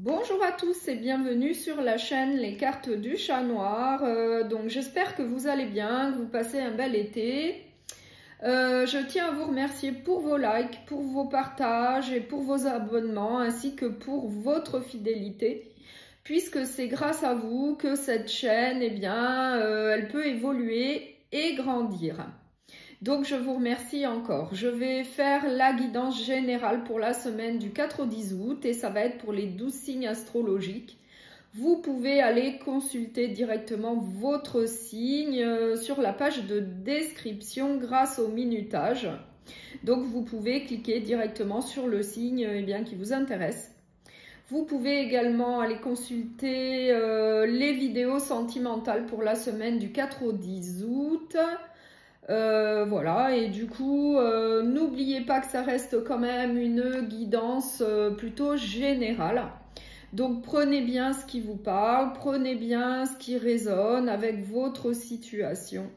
Bonjour à tous et bienvenue sur la chaîne Les Cartes du Chat Noir. Donc j'espère que vous allez bien, que vous passez un bel été. Je tiens à vous remercier pour vos likes, pour vos partages et pour vos abonnements ainsi que pour votre fidélité, puisque c'est grâce à vous que cette chaîne, elle peut évoluer et grandir. Donc je vous remercie encore. Je vais faire la guidance générale pour la semaine du 4 au 10 août et ça va être pour les 12 signes astrologiques. Vous pouvez aller consulter directement votre signe sur la page de description grâce au minutage. Donc vous pouvez cliquer directement sur le signe qui vous intéresse. Vous pouvez également aller consulter les vidéos sentimentales pour la semaine du 4 au 10 août. Voilà, et du coup, n'oubliez pas que ça reste quand même une guidance plutôt générale. Donc, prenez bien ce qui vous parle, prenez bien ce qui résonne avec votre situation,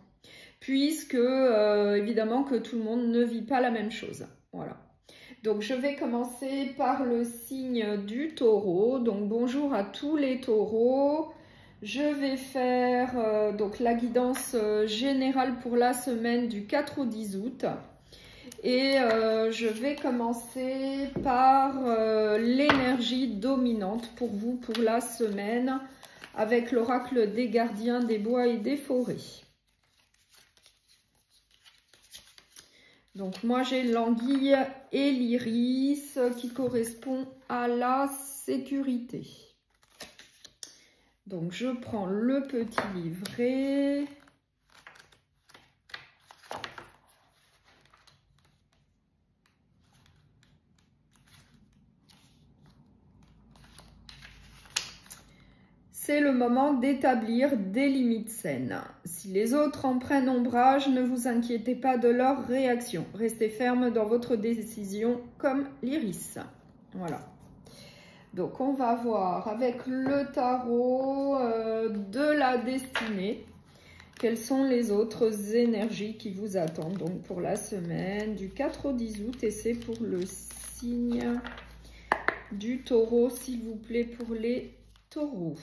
puisque, évidemment, que tout le monde ne vit pas la même chose. Voilà. Donc, je vais commencer par le signe du taureau. Donc, bonjour à tous les taureaux. Je vais faire donc la guidance générale pour la semaine du 4 au 10 août. Et je vais commencer par l'énergie dominante pour vous pour la semaine avec l'oracle des gardiens des bois et des forêts. Donc moi j'ai l'anguille et l'iris qui correspond à la sécurité. Donc, je prends le petit livret. C'est le moment d'établir des limites saines. Si les autres en prennent ombrage, ne vous inquiétez pas de leur réaction. Restez ferme dans votre décision comme l'iris. Voilà. Donc, on va voir avec le tarot de la destinée, quelles sont les autres énergies qui vous attendent donc pour la semaine du 4 au 10 août. Et c'est pour le signe du taureau, s'il vous plaît, pour les taureaux.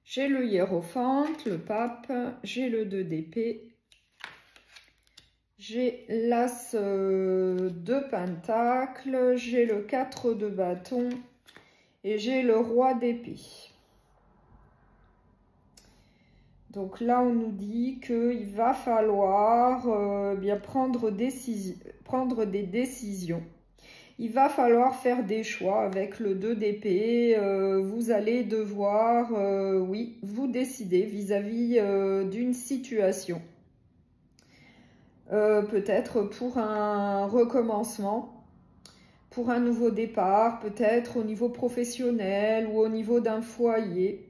J'ai le hiérophante, le pape, j'ai le 2 d'épée, j'ai l'as de pentacle, j'ai le 4 de bâton et j'ai le roi d'épée. Donc là, on nous dit qu'il va falloir prendre des décisions. Il va falloir faire des choix avec le 2 d'épée. Vous allez devoir, oui, vous décider vis-à-vis d'une situation. Peut-être pour un recommencement, pour un nouveau départ, peut-être au niveau professionnel ou au niveau d'un foyer.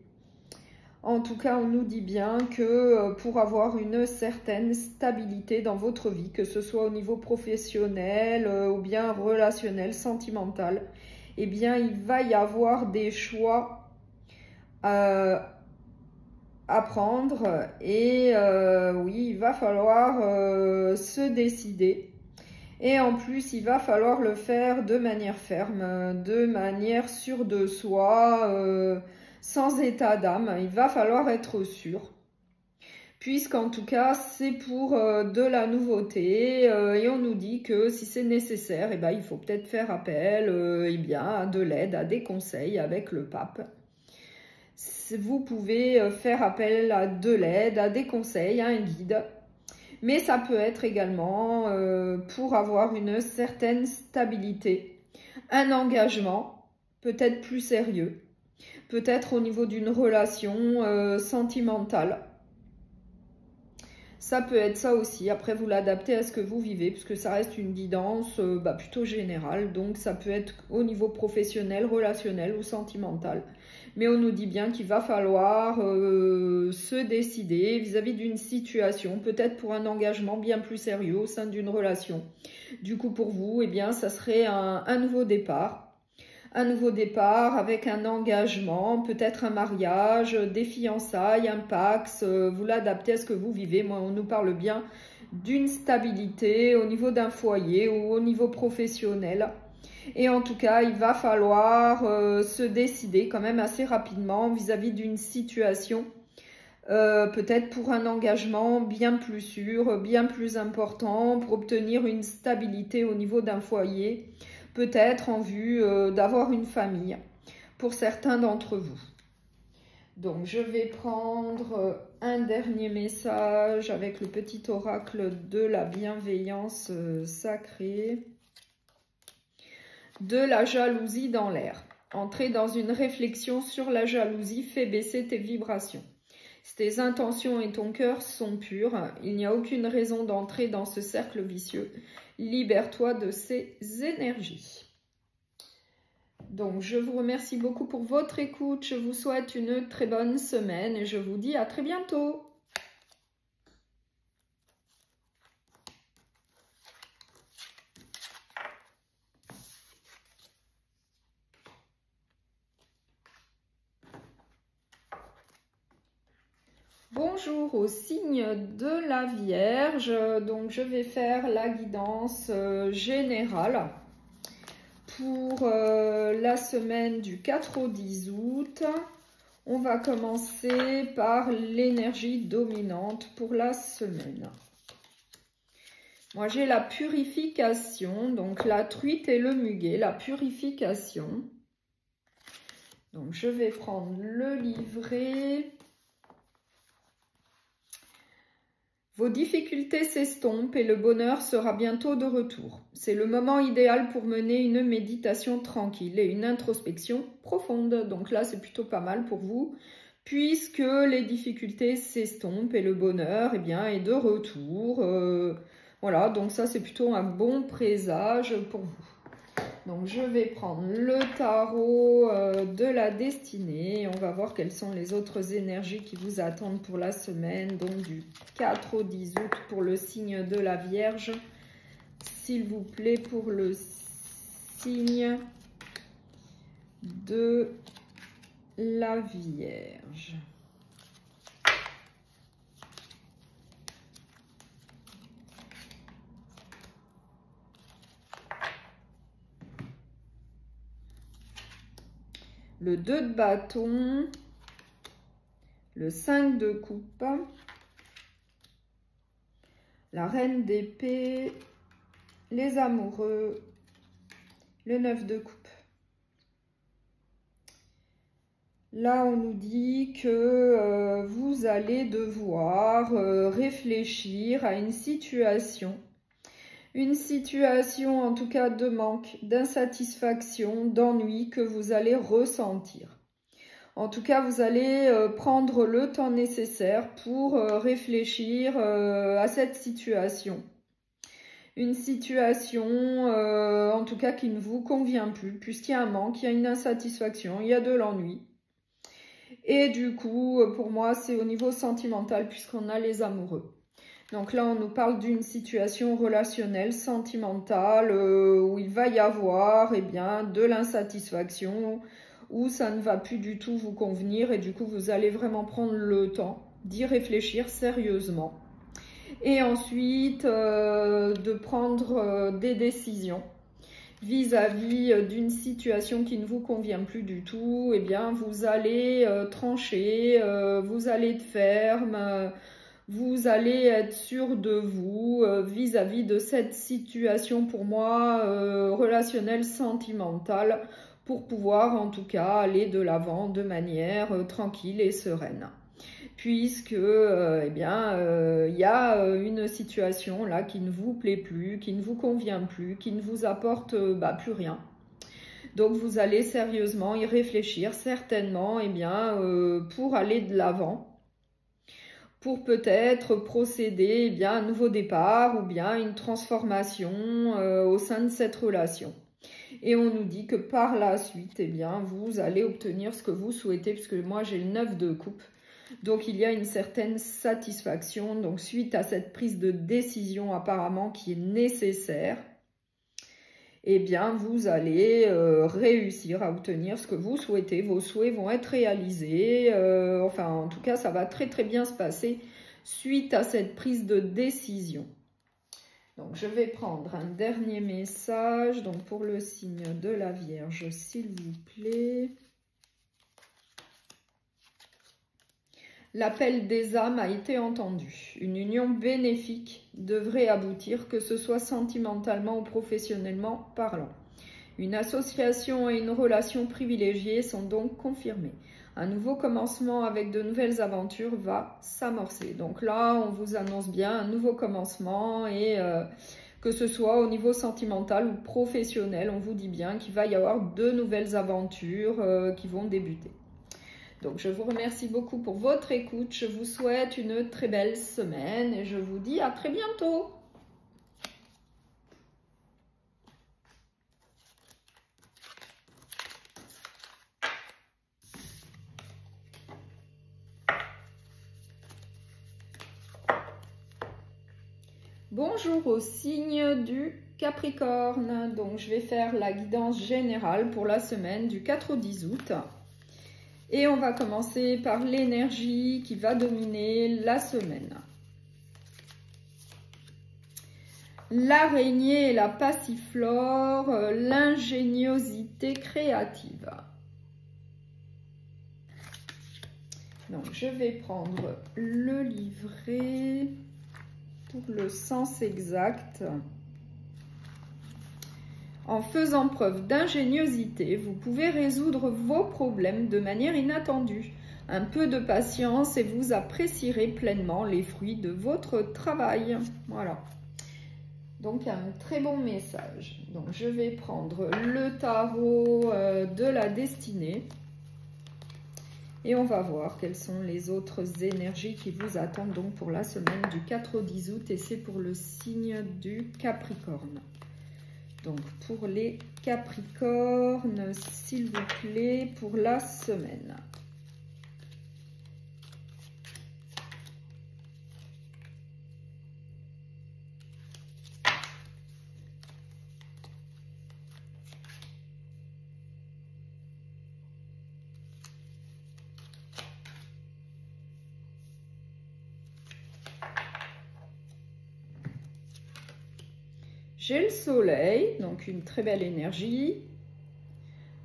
En tout cas, on nous dit bien que pour avoir une certaine stabilité dans votre vie, que ce soit au niveau professionnel ou bien relationnel, sentimental, eh bien, il va y avoir des choix à prendre et oui, il va falloir se décider. Et en plus, il va falloir le faire de manière ferme, de manière sûre de soi, sans état d'âme. Il va falloir être sûr, puisqu'en tout cas, c'est pour de la nouveauté. Et on nous dit que si c'est nécessaire, il faut peut-être faire appel à de l'aide, à des conseils avec le pape. Vous pouvez faire appel à de l'aide, à des conseils, à un guide. Mais ça peut être également pour avoir une certaine stabilité, un engagement peut-être plus sérieux, peut-être au niveau d'une relation sentimentale. Ça peut être ça aussi. Après, vous l'adaptez à ce que vous vivez, puisque ça reste une guidance plutôt générale. Donc, ça peut être au niveau professionnel, relationnel ou sentimental. Mais on nous dit bien qu'il va falloir se décider vis-à-vis d'une situation, peut-être pour un engagement bien plus sérieux au sein d'une relation. Du coup, pour vous, eh bien, ça serait un nouveau départ. Un nouveau départ avec un engagement, peut-être un mariage, des fiançailles, un pax, vous l'adaptez à ce que vous vivez. Moi, on nous parle bien d'une stabilité au niveau d'un foyer ou au niveau professionnel. Et en tout cas, il va falloir se décider quand même assez rapidement vis-à-vis d'une situation, peut-être pour un engagement bien plus sûr, bien plus important, pour obtenir une stabilité au niveau d'un foyer, peut-être en vue d'avoir une famille pour certains d'entre vous. Donc, je vais prendre un dernier message avec le petit oracle de la bienveillance sacrée. De la jalousie dans l'air. Entrer dans une réflexion sur la jalousie fait baisser tes vibrations. Si tes intentions et ton cœur sont purs, il n'y a aucune raison d'entrer dans ce cercle vicieux. Libère-toi de ces énergies. Donc, je vous remercie beaucoup pour votre écoute. Je vous souhaite une très bonne semaine et je vous dis à très bientôt. Bonjour au signe de la Vierge. Donc, je vais faire la guidance générale pour la semaine du 4 au 10 août. On va commencer par l'énergie dominante pour la semaine. Moi, j'ai la purification, donc la truite et le muguet, la purification. Donc, je vais prendre le livret. Vos difficultés s'estompent et le bonheur sera bientôt de retour. C'est le moment idéal pour mener une méditation tranquille et une introspection profonde. Donc là, c'est plutôt pas mal pour vous, puisque les difficultés s'estompent et le bonheur, eh bien, est de retour. Voilà, donc ça, c'est plutôt un bon présage pour vous. Donc, je vais prendre le tarot de la destinée. On va voir quelles sont les autres énergies qui vous attendent pour la semaine. Donc, du 4 au 10 août pour le signe de la Vierge. S'il vous plaît, pour le signe de la Vierge. Le 2 de bâton, le 5 de coupe, la reine d'épée, les amoureux, le 9 de coupe. Là, on nous dit que vous allez devoir réfléchir à une situation en tout cas de manque, d'insatisfaction, d'ennui que vous allez ressentir. En tout cas, vous allez prendre le temps nécessaire pour réfléchir à cette situation. Une situation, en tout cas, qui ne vous convient plus, puisqu'il y a un manque, il y a une insatisfaction, il y a de l'ennui. Et du coup, pour moi, c'est au niveau sentimental, puisqu'on a les amoureux. Donc là, on nous parle d'une situation relationnelle, sentimentale, où il va y avoir eh bien, de l'insatisfaction, où ça ne va plus du tout vous convenir et du coup, vous allez vraiment prendre le temps d'y réfléchir sérieusement. Et ensuite, de prendre des décisions vis-à-vis d'une situation qui ne vous convient plus du tout. Eh bien, vous allez trancher, vous allez être ferme. Vous allez être sûr de vous vis-à-vis de cette situation, pour moi, relationnelle, sentimentale, pour pouvoir en tout cas aller de l'avant de manière tranquille et sereine. Puisque, eh bien, il y a une situation là qui ne vous plaît plus, qui ne vous convient plus, qui ne vous apporte plus rien. Donc, vous allez sérieusement y réfléchir, certainement, eh bien, pour aller de l'avant. Pour peut-être procéder eh bien, à un nouveau départ ou bien une transformation au sein de cette relation. Et on nous dit que par la suite, eh bien, vous allez obtenir ce que vous souhaitez, puisque moi j'ai le 9 de coupe. Donc il y a une certaine satisfaction. Donc suite à cette prise de décision apparemment qui est nécessaire, eh bien vous allez réussir à obtenir ce que vous souhaitez. Vos souhaits vont être réalisés. Enfin en tout cas ça va très très bien se passer suite à cette prise de décision. Donc, je vais prendre un dernier message. Donc, pour le signe de la Vierge, s'il vous plaît. L'appel des âmes a été entendu. Une union bénéfique devrait aboutir, que ce soit sentimentalement ou professionnellement parlant. Une association et une relation privilégiée sont donc confirmées. Un nouveau commencement avec de nouvelles aventures va s'amorcer. Donc là, on vous annonce bien un nouveau commencement et que ce soit au niveau sentimental ou professionnel, on vous dit bien qu'il va y avoir de nouvelles aventures qui vont débuter. Donc je vous remercie beaucoup pour votre écoute. Je vous souhaite une très belle semaine et je vous dis à très bientôt. Bonjour au signe du Capricorne. Donc je vais faire la guidance générale pour la semaine du 4 au 10 août. Et on va commencer par l'énergie qui va dominer la semaine. L'araignée et la passiflore, l'ingéniosité créative. Donc je vais prendre le livret pour le sens exact. En faisant preuve d'ingéniosité, vous pouvez résoudre vos problèmes de manière inattendue. Un peu de patience et vous apprécierez pleinement les fruits de votre travail. Voilà. Donc un très bon message. Donc je vais prendre le tarot de la destinée. Et on va voir quelles sont les autres énergies qui vous attendent donc pour la semaine du 4 au 10 août. Et c'est pour le signe du Capricorne. Donc pour les Capricornes, s'il vous plaît, pour la semaine. J'ai le soleil, donc une très belle énergie.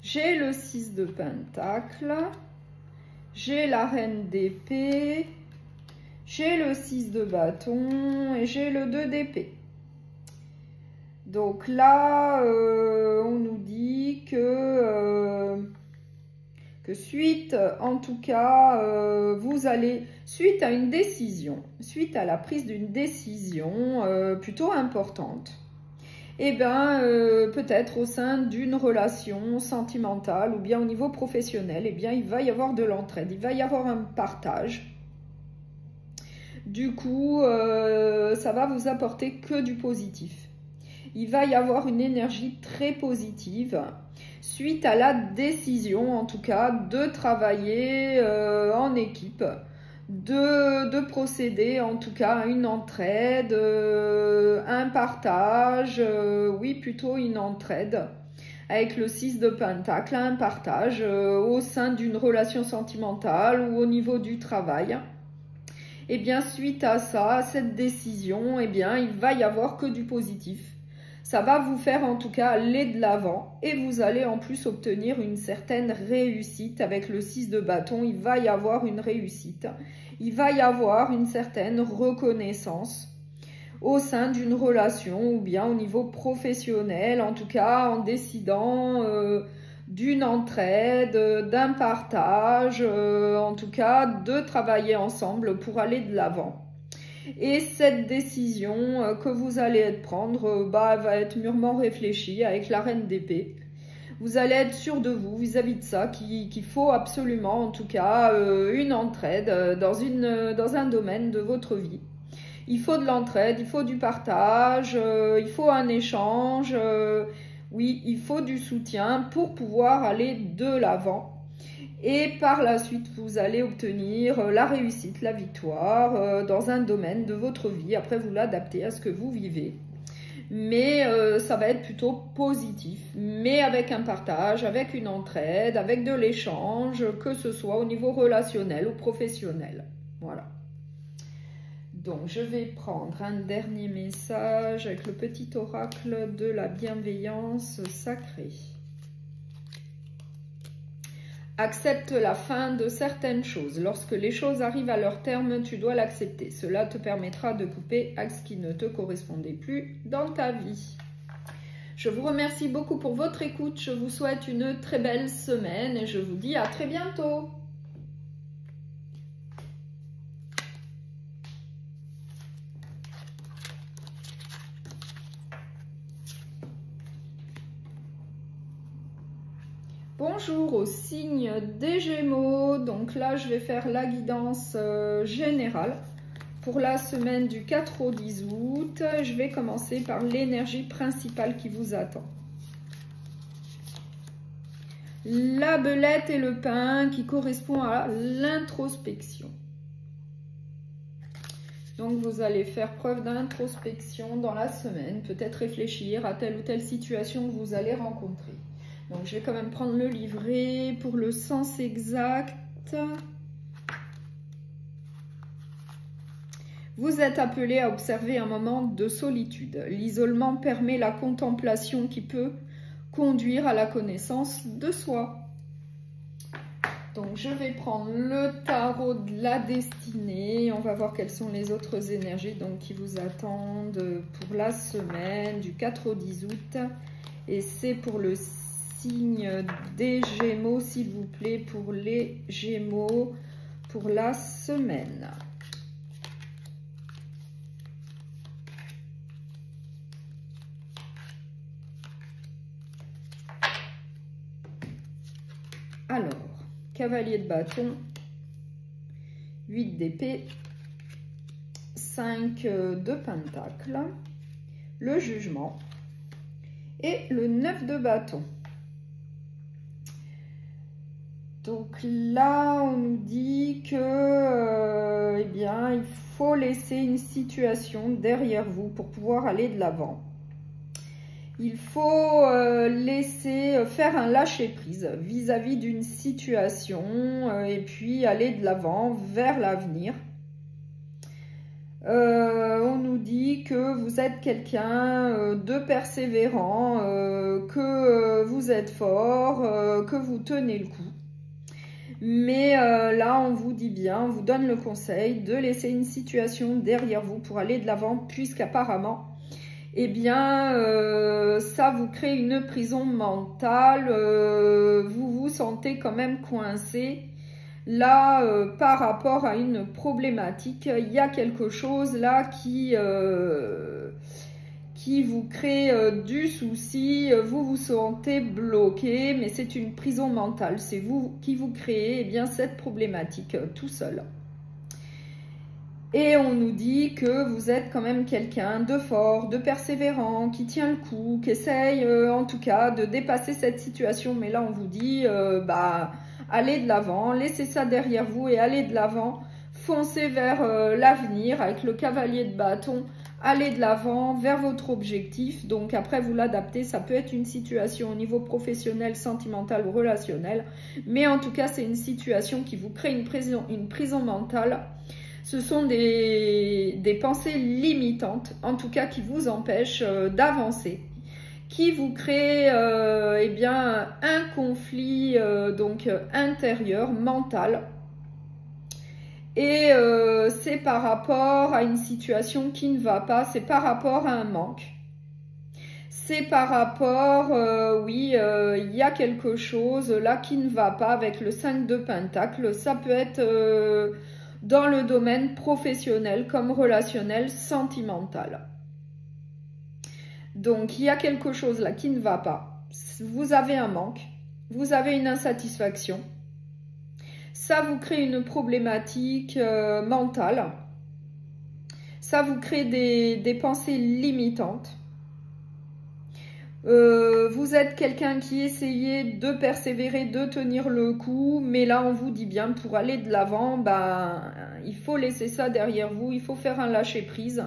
J'ai le 6 de pentacle. J'ai la reine d'épée. J'ai le 6 de bâton et j'ai le 2 d'épée. Donc là, on nous dit que suite, en tout cas, vous allez, suite à une décision, suite à la prise d'une décision plutôt importante, et bien peut-être au sein d'une relation sentimentale ou bien au niveau professionnel, et bien il va y avoir de l'entraide, il va y avoir un partage. Du coup, ça va vous apporter que du positif. Il va y avoir une énergie très positive suite à la décision, en tout cas, de travailler en équipe, de procéder en tout cas à une entraide, un partage, oui plutôt une entraide avec le 6 de pentacle, un partage au sein d'une relation sentimentale ou au niveau du travail. Et bien suite à ça, à cette décision, et bien il va y avoir que du positif. Ça va vous faire en tout cas aller de l'avant et vous allez en plus obtenir une certaine réussite avec le 6 de bâton. Il va y avoir une réussite. Il va y avoir une certaine reconnaissance au sein d'une relation ou bien au niveau professionnel, en tout cas en décidant d'une entraide, d'un partage, en tout cas de travailler ensemble pour aller de l'avant. Et cette décision que vous allez prendre va être mûrement réfléchie avec la reine d'épée. Vous allez être sûr de vous vis-à-vis de ça, qu'il faut absolument en tout cas une entraide dans un domaine de votre vie. Il faut de l'entraide, il faut du partage, il faut un échange. Oui, il faut du soutien pour pouvoir aller de l'avant. Et par la suite, vous allez obtenir la réussite, la victoire dans un domaine de votre vie. Après, vous l'adaptez à ce que vous vivez. Mais ça va être plutôt positif. Mais avec un partage, avec une entraide, avec de l'échange, que ce soit au niveau relationnel ou professionnel. Voilà. Donc, je vais prendre un dernier message avec le petit oracle de la bienveillance sacrée. Accepte la fin de certaines choses. Lorsque les choses arrivent à leur terme, tu dois l'accepter. Cela te permettra de couper à ce qui ne te correspondait plus dans ta vie. Je vous remercie beaucoup pour votre écoute. Je vous souhaite une très belle semaine et je vous dis à très bientôt. Bonjour au signe des Gémeaux. Donc là, je vais faire la guidance générale pour la semaine du 4 au 10 août. Je vais commencer par l'énergie principale qui vous attend. La belette et le pain qui correspond à l'introspection. Donc vous allez faire preuve d'introspection dans la semaine, peut-être réfléchir à telle ou telle situation que vous allez rencontrer. Donc je vais quand même prendre le livret pour le sens exact. Vous êtes appelé à observer un moment de solitude. L'isolement permet la contemplation qui peut conduire à la connaissance de soi. Donc je vais prendre le tarot de la destinée. On va voir quelles sont les autres énergies donc, qui vous attendent pour la semaine du 4 au 10 août. Et c'est pour le signe des Gémeaux, s'il vous plaît, pour les Gémeaux, pour la semaine. Alors, cavalier de bâton, 8 d'épée, 5 de pentacle, le jugement et le 9 de bâton. Donc là, on nous dit que eh bien, il faut laisser une situation derrière vous pour pouvoir aller de l'avant. Il faut laisser faire un lâcher-prise vis-à-vis d'une situation et puis aller de l'avant vers l'avenir. On nous dit que vous êtes quelqu'un de persévérant, que vous êtes fort, que vous tenez le coup. Mais là, on vous dit bien, on vous donne le conseil de laisser une situation derrière vous pour aller de l'avant, puisqu'apparemment, eh bien, ça vous crée une prison mentale, vous vous sentez quand même coincé. Là, par rapport à une problématique, il y a quelque chose là qui vous crée du souci, vous vous sentez bloqué, mais c'est une prison mentale. C'est vous qui vous créez eh bien, cette problématique tout seul. Et on nous dit que vous êtes quand même quelqu'un de fort, de persévérant, qui tient le coup, qui essaye en tout cas de dépasser cette situation. Mais là, on vous dit, allez de l'avant, laissez ça derrière vous et allez de l'avant. Foncez vers l'avenir avec le cavalier de bâton. Allez de l'avant vers votre objectif. Donc après, vous l'adaptez. Ça peut être une situation au niveau professionnel, sentimental ou relationnel. Mais en tout cas, c'est une situation qui vous crée une prison mentale. Ce sont des pensées limitantes, en tout cas qui vous empêchent d'avancer, qui vous créent eh bien, un conflit donc intérieur, mental. Et c'est par rapport à une situation qui ne va pas, c'est par rapport à un manque. C'est par rapport, oui, il y a quelque chose là qui ne va pas avec le 5 de pentacle. Ça peut être dans le domaine professionnel comme relationnel, sentimental. Donc, il y a quelque chose là qui ne va pas. Vous avez un manque, vous avez une insatisfaction. Ça vous crée une problématique mentale. Ça vous crée des pensées limitantes. Vous êtes quelqu'un qui essayait de persévérer, de tenir le coup, mais là on vous dit bien, pour aller de l'avant, ben, il faut laisser ça derrière vous, il faut faire un lâcher prise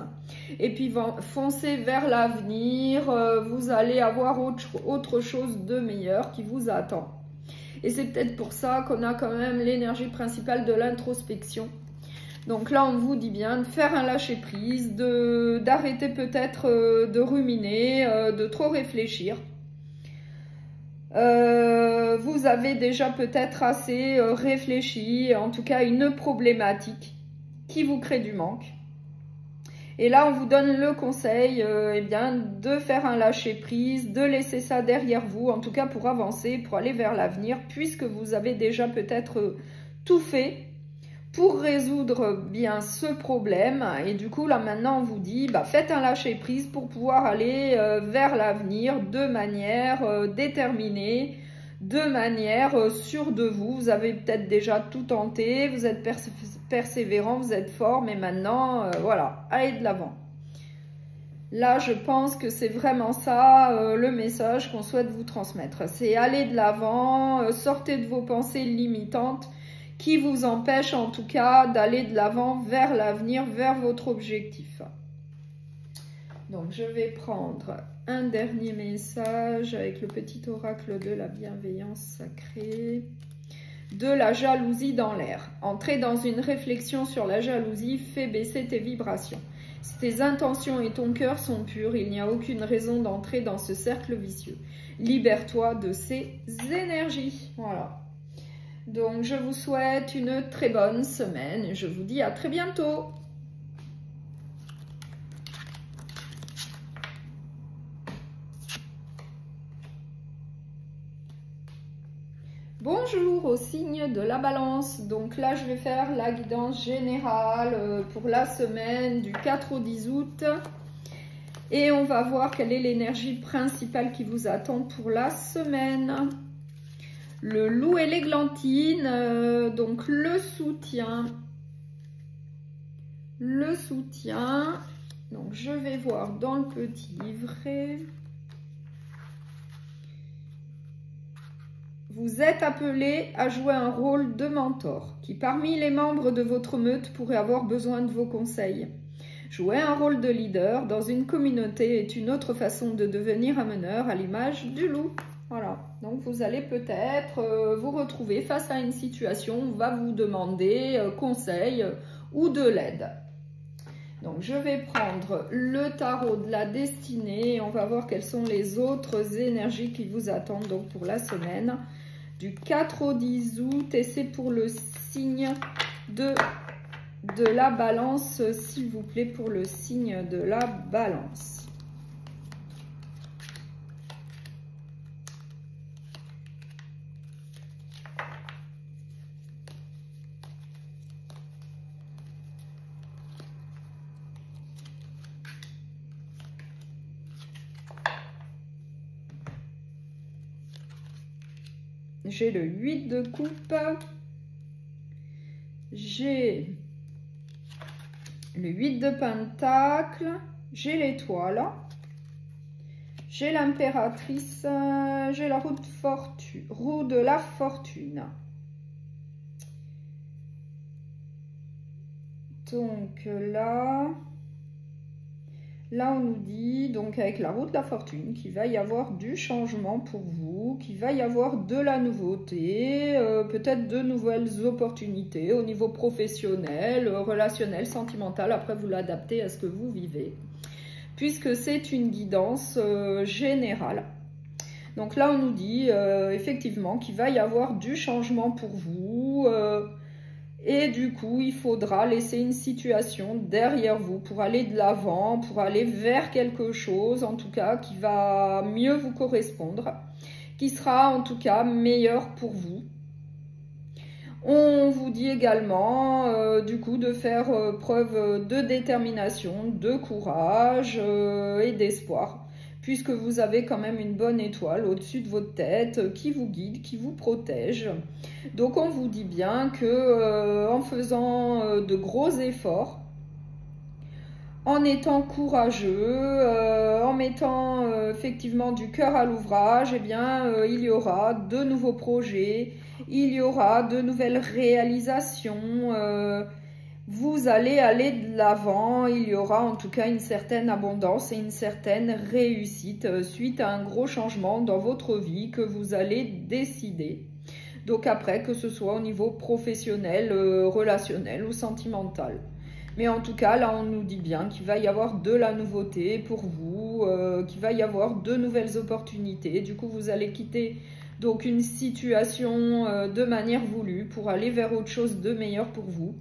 et puis foncer vers l'avenir. Vous allez avoir autre chose de meilleur qui vous attend. Et c'est peut-être pour ça qu'on a quand même l'énergie principale de l'introspection. Donc là, on vous dit bien de faire un lâcher-prise, d'arrêter peut-être de ruminer, de trop réfléchir. Vous avez déjà peut-être assez réfléchi, en tout cas une problématique qui vous crée du manque. Et là, on vous donne le conseil eh bien, de faire un lâcher-prise, de laisser ça derrière vous, en tout cas pour avancer, pour aller vers l'avenir, puisque vous avez déjà peut-être tout fait pour résoudre bien ce problème. Et du coup, là maintenant, on vous dit, bah, faites un lâcher-prise pour pouvoir aller vers l'avenir de manière déterminée, de manière sûre de vous. Vous avez peut-être déjà tout tenté, vous êtes persévérant, vous êtes fort, mais maintenant, voilà, allez de l'avant. Là, je pense que c'est vraiment ça le message qu'on souhaite vous transmettre. C'est aller de l'avant, sortez de vos pensées limitantes, qui vous empêche en tout cas d'aller de l'avant vers l'avenir, vers votre objectif. Donc je vais prendre un dernier message avec le petit oracle de la bienveillance sacrée. De la jalousie dans l'air. Entrer dans une réflexion sur la jalousie fait baisser tes vibrations. Si tes intentions et ton cœur sont purs, il n'y a aucune raison d'entrer dans ce cercle vicieux. Libère-toi de ces énergies. Voilà. Donc, je vous souhaite une très bonne semaine et je vous dis à très bientôt. Bonjour au signe de la balance. Donc là, je vais faire la guidance générale pour la semaine du 4 au 10 août. Et on va voir quelle est l'énergie principale qui vous attend pour la semaine. Le loup et l'églantine, donc le soutien. Le soutien. Donc je vais voir dans le petit livret. Vous êtes appelé à jouer un rôle de mentor, qui parmi les membres de votre meute pourrait avoir besoin de vos conseils. Jouer un rôle de leader dans une communauté est une autre façon de devenir un meneur à l'image du loup. Voilà, donc vous allez peut-être vous retrouver face à une situation où on va vous demander conseil ou de l'aide. Donc je vais prendre le tarot de la destinée et on va voir quelles sont les autres énergies qui vous attendent donc pour la semaine du 4 au 10 août. Et c'est pour le signe de la balance, s'il vous plaît, pour le signe de la balance. J'ai le 8 de coupe, j'ai le 8 de pentacle, j'ai l'étoile, j'ai l'impératrice, j'ai la roue de la fortune. Donc là, on nous dit, donc avec la roue de la fortune, qu'il va y avoir du changement pour vous, qu'il va y avoir de la nouveauté, peut-être de nouvelles opportunités au niveau professionnel, relationnel, sentimental. Après, vous l'adaptez à ce que vous vivez, puisque c'est une guidance générale. Donc là, on nous dit effectivement qu'il va y avoir du changement pour vous, et du coup, il faudra laisser une situation derrière vous pour aller de l'avant, pour aller vers quelque chose, en tout cas, qui va mieux vous correspondre, qui sera en tout cas meilleur pour vous. On vous dit également, du coup, de faire preuve de détermination, de courage et d'espoir, puisque vous avez quand même une bonne étoile au-dessus de votre tête qui vous guide, qui vous protège. Donc on vous dit bien que en faisant de gros efforts, en étant courageux, en mettant effectivement du cœur à l'ouvrage, eh bien, il y aura de nouveaux projets, il y aura de nouvelles réalisations, vous allez aller de l'avant, il y aura en tout cas une certaine abondance et une certaine réussite suite à un gros changement dans votre vie que vous allez décider. Donc après, que ce soit au niveau professionnel, relationnel ou sentimental. Mais en tout cas, là, on nous dit bien qu'il va y avoir de la nouveauté pour vous, qu'il va y avoir de nouvelles opportunités. Du coup, vous allez quitter donc une situation de manière voulue pour aller vers autre chose de meilleur pour vous.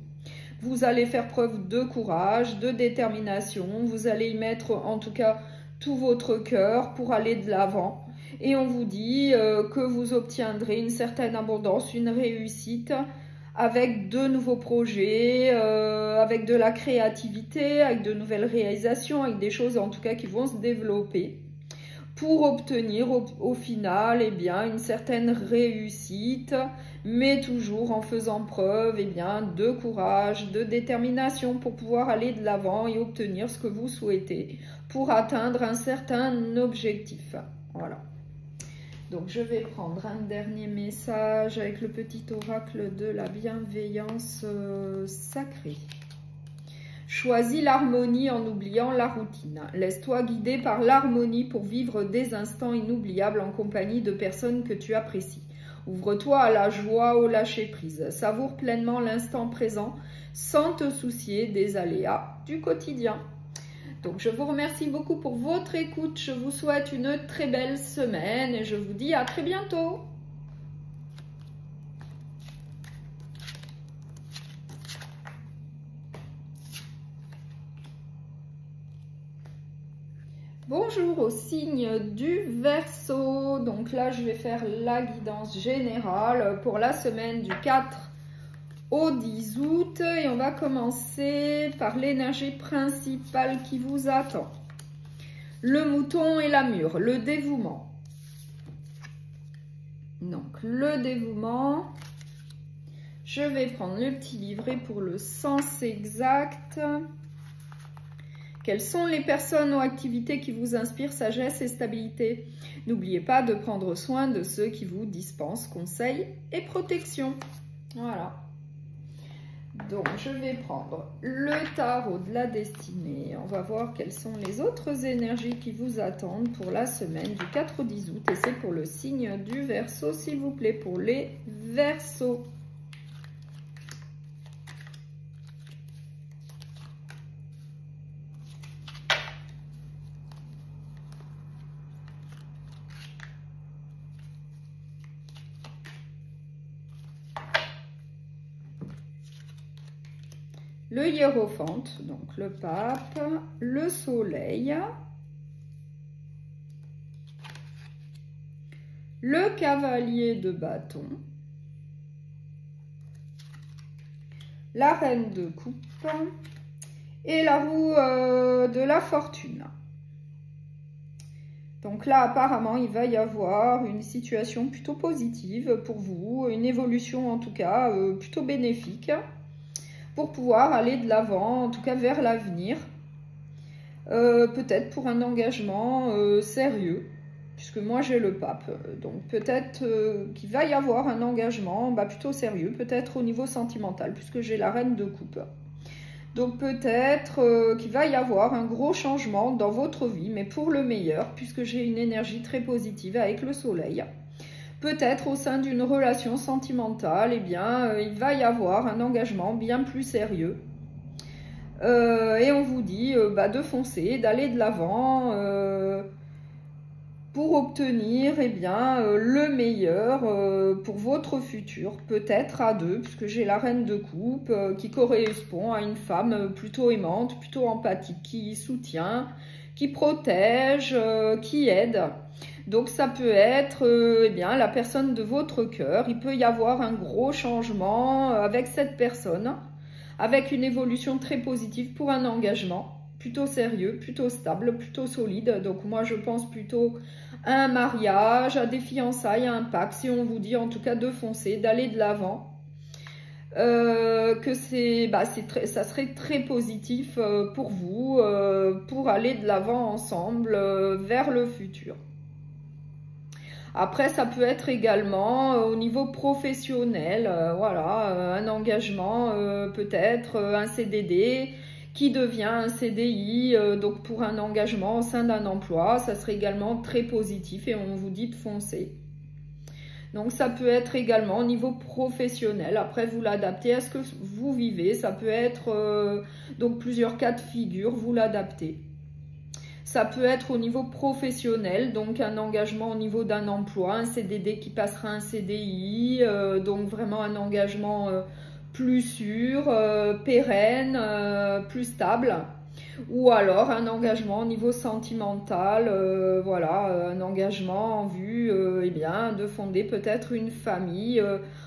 Vous allez faire preuve de courage, de détermination. Vous allez y mettre en tout cas tout votre cœur pour aller de l'avant. Et on vous dit que vous obtiendrez une certaine abondance, une réussite avec de nouveaux projets, avec de la créativité, avec de nouvelles réalisations, avec des choses en tout cas qui vont se développer pour obtenir au final eh bien, une certaine réussite, mais toujours en faisant preuve eh bien, de courage, de détermination pour pouvoir aller de l'avant et obtenir ce que vous souhaitez pour atteindre un certain objectif. Voilà. Donc je vais prendre un dernier message avec le petit oracle de la bienveillance sacrée. Choisis l'harmonie en oubliant la routine. Laisse-toi guider par l'harmonie pour vivre des instants inoubliables en compagnie de personnes que tu apprécies. Ouvre-toi à la joie, au lâcher-prise. Savoure pleinement l'instant présent sans te soucier des aléas du quotidien. Donc je vous remercie beaucoup pour votre écoute. Je vous souhaite une très belle semaine et je vous dis à très bientôt. Bonjour au signe du Verseau. Donc là, je vais faire la guidance générale pour la semaine du 4 au 10 août. Et on va commencer par l'énergie principale qui vous attend. Le mouton et la mûre, le dévouement. Donc le dévouement. Je vais prendre le petit livret pour le sens exact. Quelles sont les personnes ou activités qui vous inspirent sagesse et stabilité? N'oubliez pas de prendre soin de ceux qui vous dispensent conseils et protection. Voilà. Donc, je vais prendre le tarot de la destinée. On va voir quelles sont les autres énergies qui vous attendent pour la semaine du 4 au 10 août. Et c'est pour le signe du Verseau, s'il vous plaît, pour les Verseaux. Le hiérophante, donc le pape, le soleil, le cavalier de bâton, la reine de coupe et la roue de la fortune. Donc là, apparemment, il va y avoir une situation plutôt positive pour vous, une évolution en tout cas plutôt bénéfique, pour pouvoir aller de l'avant, en tout cas vers l'avenir, peut-être pour un engagement sérieux, puisque moi j'ai le pape, donc peut-être qu'il va y avoir un engagement plutôt sérieux, peut-être au niveau sentimental, puisque j'ai la reine de coupe. Donc peut-être qu'il va y avoir un gros changement dans votre vie, mais pour le meilleur, puisque j'ai une énergie très positive avec le soleil. Peut-être au sein d'une relation sentimentale, eh bien, il va y avoir un engagement bien plus sérieux. Et on vous dit de foncer, d'aller de l'avant pour obtenir eh bien, le meilleur pour votre futur, peut-être à deux, puisque j'ai la reine de coupe qui correspond à une femme plutôt aimante, plutôt empathique, qui soutient, qui protège, qui aide. Donc ça peut être eh bien, la personne de votre cœur. Il peut y avoir un gros changement avec cette personne, avec une évolution très positive pour un engagement plutôt sérieux, plutôt stable, plutôt solide. Donc moi je pense plutôt à un mariage, à des fiançailles, à un pacte, si on vous dit en tout cas de foncer, d'aller de l'avant. que ça serait très positif pour vous, pour aller de l'avant ensemble vers le futur. Après, ça peut être également au niveau professionnel, voilà, un engagement, peut-être un CDD qui devient un CDI, donc pour un engagement au sein d'un emploi, ça serait également très positif et on vous dit de foncer. Donc ça peut être également au niveau professionnel, après vous l'adaptez à ce que vous vivez, ça peut être donc plusieurs cas de figure, vous l'adaptez. Ça peut être au niveau professionnel, donc un engagement au niveau d'un emploi, un CDD qui passera un CDI, donc vraiment un engagement plus sûr, pérenne, plus stable. Ou alors un engagement au niveau sentimental, voilà, un engagement en vue eh bien, de fonder peut-être une famille,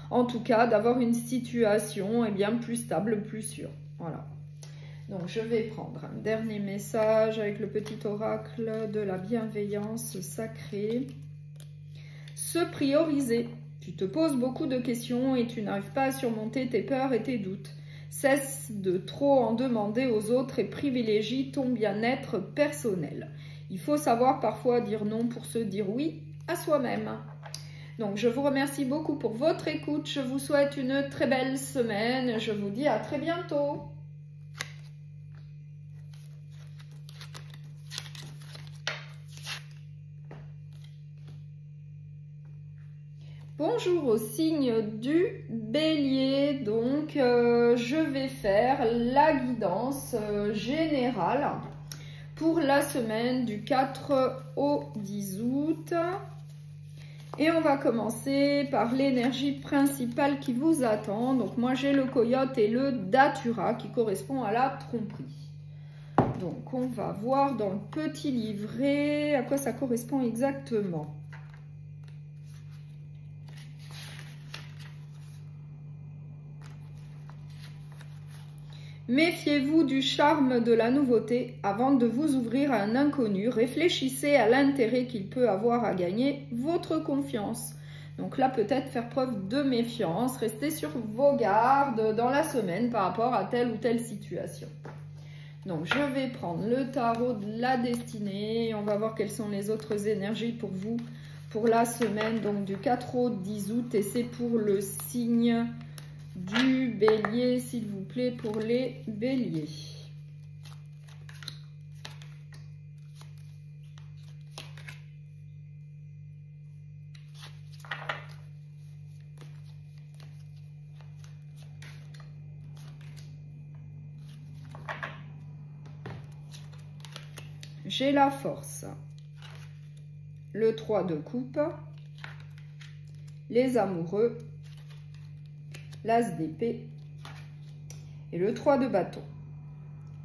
en tout cas d'avoir une situation eh bien, plus stable, plus sûre. Voilà. Donc je vais prendre un dernier message avec le petit oracle de la bienveillance sacrée. Se prioriser. Tu te poses beaucoup de questions et tu n'arrives pas à surmonter tes peurs et tes doutes. Cesse de trop en demander aux autres et privilégie ton bien-être personnel. Il faut savoir parfois dire non pour se dire oui à soi-même. Donc je vous remercie beaucoup pour votre écoute. Je vous souhaite une très belle semaine. Je vous dis à très bientôt. Bonjour au signe du Bélier, donc je vais faire la guidance générale pour la semaine du 4 au 10 août. Et on va commencer par l'énergie principale qui vous attend. Donc moi j'ai le coyote et le datura qui correspond à la tromperie. Donc on va voir dans le petit livret à quoi ça correspond exactement. Méfiez-vous du charme de la nouveauté avant de vous ouvrir à un inconnu. Réfléchissez à l'intérêt qu'il peut avoir à gagner votre confiance. Donc là, peut-être faire preuve de méfiance. Restez sur vos gardes dans la semaine par rapport à telle ou telle situation. Donc, je vais prendre le tarot de la destinée. On va voir quelles sont les autres énergies pour vous pour la semaine donc du 4 au 10 août. Et c'est pour le signe du Bélier, s'il vous plaît, pour les Béliers. J'ai la force, le 3 de coupe, les amoureux, l'as d'épée et le 3 de bâton.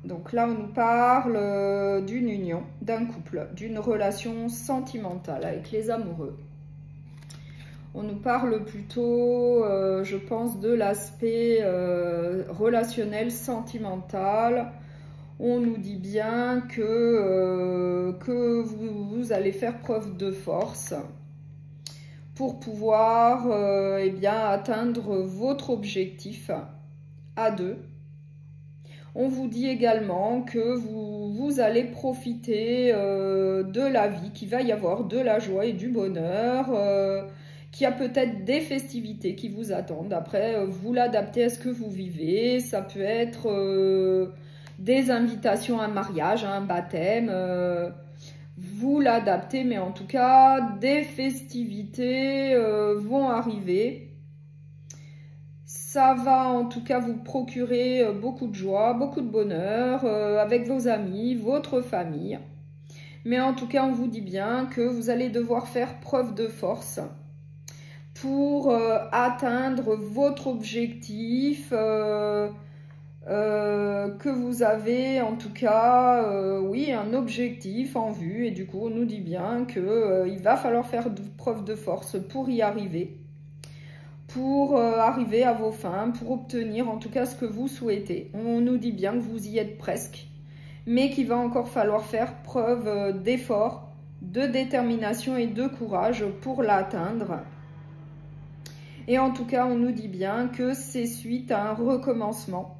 Donc là, on nous parle d'une union, d'un couple, d'une relation sentimentale avec les amoureux. On nous parle plutôt, je pense, de l'aspect relationnel, sentimental. On nous dit bien que vous allez faire preuve de force pour pouvoir eh bien, atteindre votre objectif à deux. On vous dit également que vous allez profiter de la vie, qu'il va y avoir de la joie et du bonheur, qu'il y a peut-être des festivités qui vous attendent. Après, vous l'adaptez à ce que vous vivez. Ça peut être des invitations à un mariage, à un baptême. Vous l'adaptez, mais en tout cas, des festivités vont arriver. Ça va en tout cas vous procurer beaucoup de joie, beaucoup de bonheur avec vos amis, votre famille. Mais en tout cas, on vous dit bien que vous allez devoir faire preuve de force pour atteindre votre objectif que vous avez en tout cas, oui, un objectif en vue. Et du coup, on nous dit bien qu'il va falloir faire preuve de force pour y arriver. Pour arriver à vos fins, pour obtenir en tout cas ce que vous souhaitez. On nous dit bien que vous y êtes presque, mais qu'il va encore falloir faire preuve d'effort, de détermination et de courage pour l'atteindre. Et en tout cas, on nous dit bien que c'est suite à un recommencement.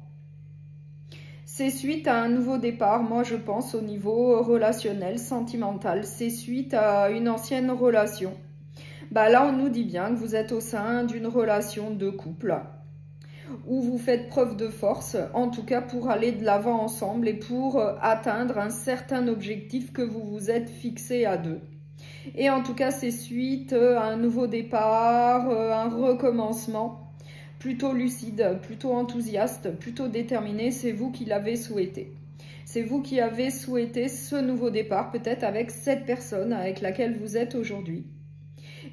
C'est suite à un nouveau départ, moi je pense au niveau relationnel, sentimental. C'est suite à une ancienne relation. Bah là, on nous dit bien que vous êtes au sein d'une relation de couple où vous faites preuve de force, en tout cas pour aller de l'avant ensemble et pour atteindre un certain objectif que vous vous êtes fixé à deux. Et en tout cas, c'est suite à un nouveau départ, un recommencement. Plutôt lucide, plutôt enthousiaste, plutôt déterminé, c'est vous qui l'avez souhaité. C'est vous qui avez souhaité ce nouveau départ, peut-être avec cette personne avec laquelle vous êtes aujourd'hui.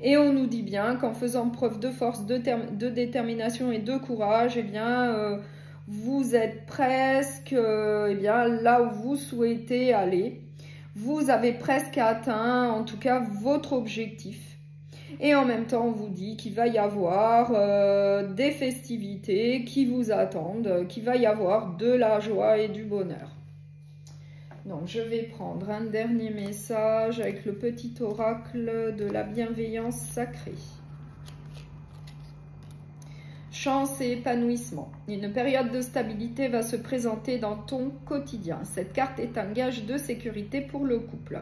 Et on nous dit bien qu'en faisant preuve de force, de détermination et de courage, eh bien, vous êtes presque eh bien, là où vous souhaitez aller. Vous avez presque atteint, en tout cas, votre objectif. Et en même temps, on vous dit qu'il va y avoir des festivités qui vous attendent, qu'il va y avoir de la joie et du bonheur. Donc, je vais prendre un dernier message avec le petit oracle de la bienveillance sacrée. Chance et épanouissement. Une période de stabilité va se présenter dans ton quotidien. Cette carte est un gage de sécurité pour le couple.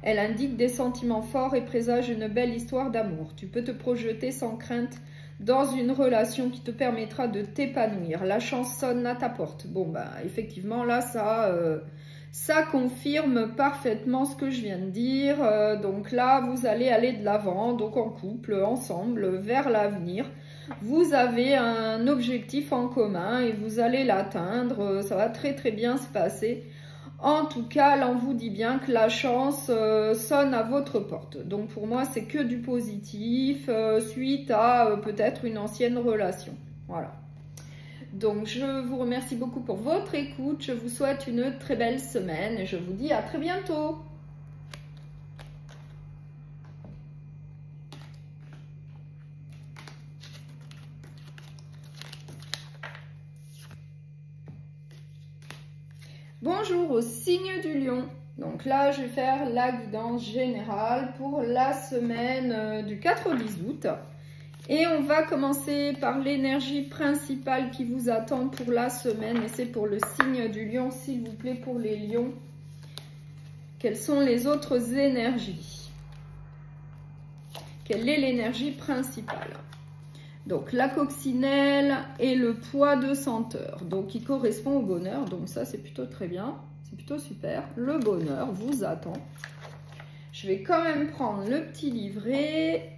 Elle indique des sentiments forts et présage une belle histoire d'amour. Tu peux te projeter sans crainte dans une relation qui te permettra de t'épanouir. La chance sonne à ta porte. Bon, ben, effectivement, là, ça confirme parfaitement ce que je viens de dire. Donc là, vous allez aller de l'avant, donc en couple, ensemble, vers l'avenir. Vous avez un objectif en commun et vous allez l'atteindre. Ça va très très bien se passer. En tout cas, là, on vous dit bien que la chance sonne à votre porte. Donc, pour moi, c'est que du positif suite à peut-être une ancienne relation. Voilà. Donc, je vous remercie beaucoup pour votre écoute. Je vous souhaite une très belle semaine et je vous dis à très bientôt. Bonjour au signe du lion. Donc là, je vais faire la guidance générale pour la semaine du 4 au 10 août. Et on va commencer par l'énergie principale qui vous attend pour la semaine. Et c'est pour le signe du lion, s'il vous plaît, pour les lions. Quelles sont les autres énergies? Quelle est l'énergie principale? Donc, la coccinelle et le poids de senteur, donc qui correspond au bonheur. Donc, ça, c'est plutôt très bien. C'est plutôt super. Le bonheur vous attend. Je vais quand même prendre le petit livret.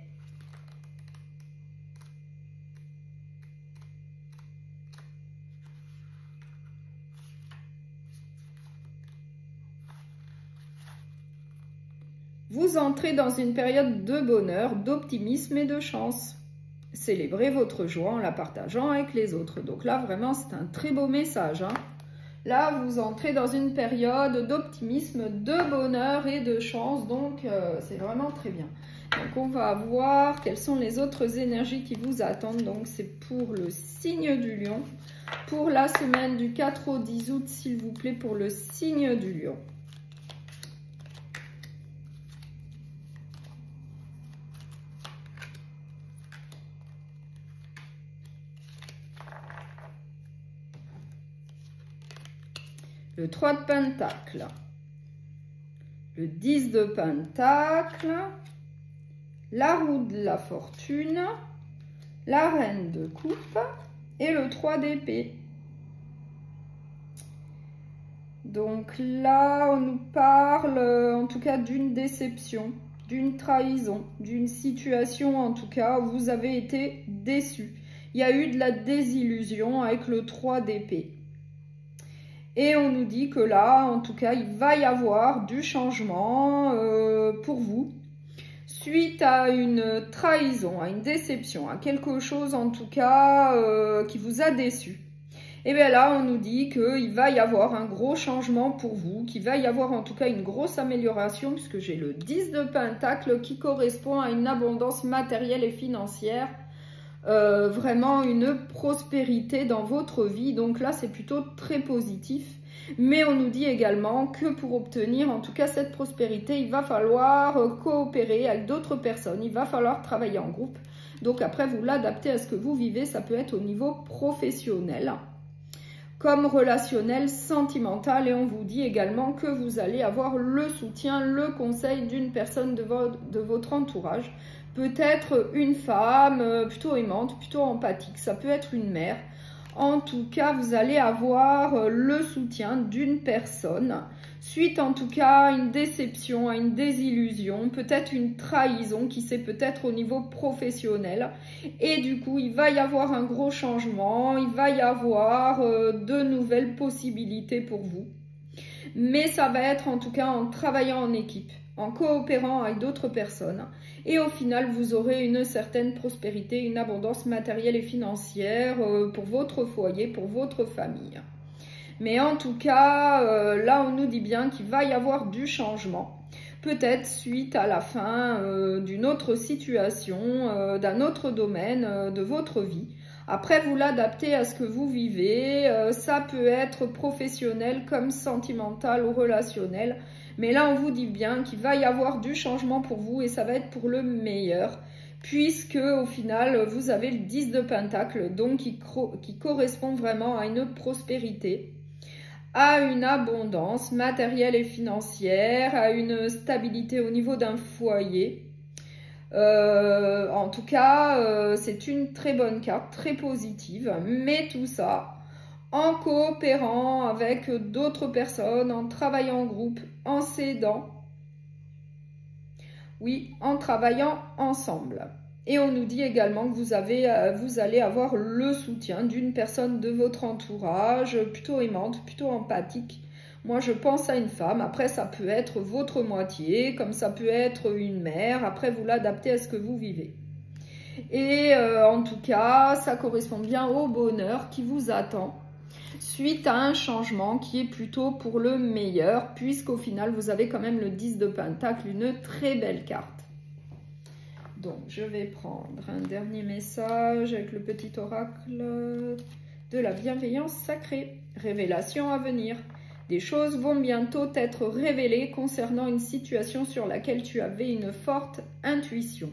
Vous entrez dans une période de bonheur, d'optimisme et de chance. Célébrez votre joie en la partageant avec les autres. Donc là, vraiment, c'est un très beau message. Hein. Là, vous entrez dans une période d'optimisme, de bonheur et de chance. Donc, c'est vraiment très bien. Donc, on va voir quelles sont les autres énergies qui vous attendent. Donc, c'est pour le signe du lion. Pour la semaine du 4 au 10 août, s'il vous plaît, pour le signe du lion. Le 3 de Pentacle, le 10 de Pentacle, la roue de la fortune, la reine de coupe et le 3 d'épée. Donc là, on nous parle en tout cas d'une déception, d'une trahison, d'une situation en tout cas où vous avez été déçu. Il y a eu de la désillusion avec le 3 d'épée. Et on nous dit que là, en tout cas, il va y avoir du changement pour vous. Suite à une trahison, à une déception, à quelque chose en tout cas qui vous a déçu. Et bien là, on nous dit qu'il va y avoir un gros changement pour vous, qu'il va y avoir en tout cas une grosse amélioration, puisque j'ai le 10 de Pentacle qui correspond à une abondance matérielle et financière. Vraiment une prospérité dans votre vie. Donc là, c'est plutôt très positif. Mais on nous dit également que pour obtenir en tout cas cette prospérité, il va falloir coopérer avec d'autres personnes. Il va falloir travailler en groupe. Donc après, vous l'adaptez à ce que vous vivez. Ça peut être au niveau professionnel, comme relationnel, sentimental. Et on vous dit également que vous allez avoir le soutien, le conseil d'une personne de votre entourage. Peut-être une femme plutôt aimante, plutôt empathique. Ça peut être une mère. En tout cas, vous allez avoir le soutien d'une personne, suite en tout cas à une déception, à une désillusion, peut-être une trahison qui c'est peut-être au niveau professionnel. Et du coup, il va y avoir un gros changement, il va y avoir de nouvelles possibilités pour vous. Mais ça va être en tout cas en travaillant en équipe, en coopérant avec d'autres personnes. Et au final, vous aurez une certaine prospérité, une abondance matérielle et financière pour votre foyer, pour votre famille. Mais en tout cas, là, on nous dit bien qu'il va y avoir du changement. Peut-être suite à la fin d'une autre situation, d'un autre domaine de votre vie. Après, vous l'adaptez à ce que vous vivez. Ça peut être professionnel comme sentimental ou relationnel. Mais là, on vous dit bien qu'il va y avoir du changement pour vous et ça va être pour le meilleur. Puisque au final, vous avez le 10 de Pentacle, donc qui correspond vraiment à une prospérité, à une abondance matérielle et financière, à une stabilité au niveau d'un foyer. En tout cas, c'est une très bonne carte, très positive, mais tout ça en coopérant avec d'autres personnes, en travaillant en groupe, en s'aidant, oui, en travaillant ensemble. Et on nous dit également que vous allez avoir le soutien d'une personne de votre entourage, plutôt aimante, plutôt empathique. Moi, je pense à une femme. Après, ça peut être votre moitié, comme ça peut être une mère. Après, vous l'adaptez à ce que vous vivez. Et en tout cas, ça correspond bien au bonheur qui vous attend suite à un changement qui est plutôt pour le meilleur, puisqu'au final, vous avez quand même le 10 de Pentacle, une très belle carte. Donc, je vais prendre un dernier message avec le petit oracle de la bienveillance sacrée. Révélation à venir. Des choses vont bientôt être révélées concernant une situation sur laquelle tu avais une forte intuition.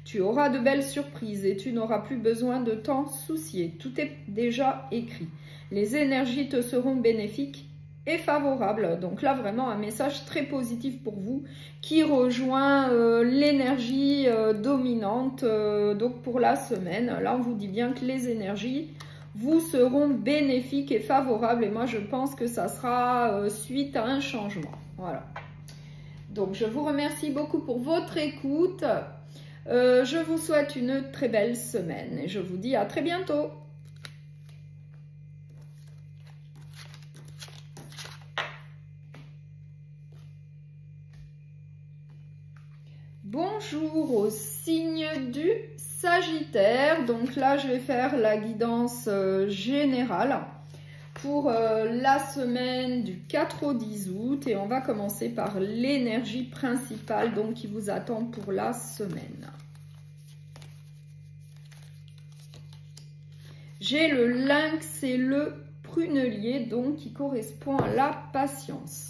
Tu auras de belles surprises et tu n'auras plus besoin de t'en soucier. Tout est déjà écrit. Les énergies te seront bénéfiques et favorables. Donc là, vraiment un message très positif pour vous qui rejoint l'énergie dominante donc pour la semaine. Là, on vous dit bien que les énergies vous seront bénéfiques et favorables. Et moi, je pense que ça sera suite à un changement. Voilà. Donc, je vous remercie beaucoup pour votre écoute. Je vous souhaite une très belle semaine et je vous dis à très bientôt. Bonjour au signe du Sagittaire. Donc là, je vais faire la guidance générale pour la semaine du 4 au 10 août. Et on va commencer par l'énergie principale donc, qui vous attend pour la semaine. J'ai le lynx et le prunelier donc qui correspond à la patience.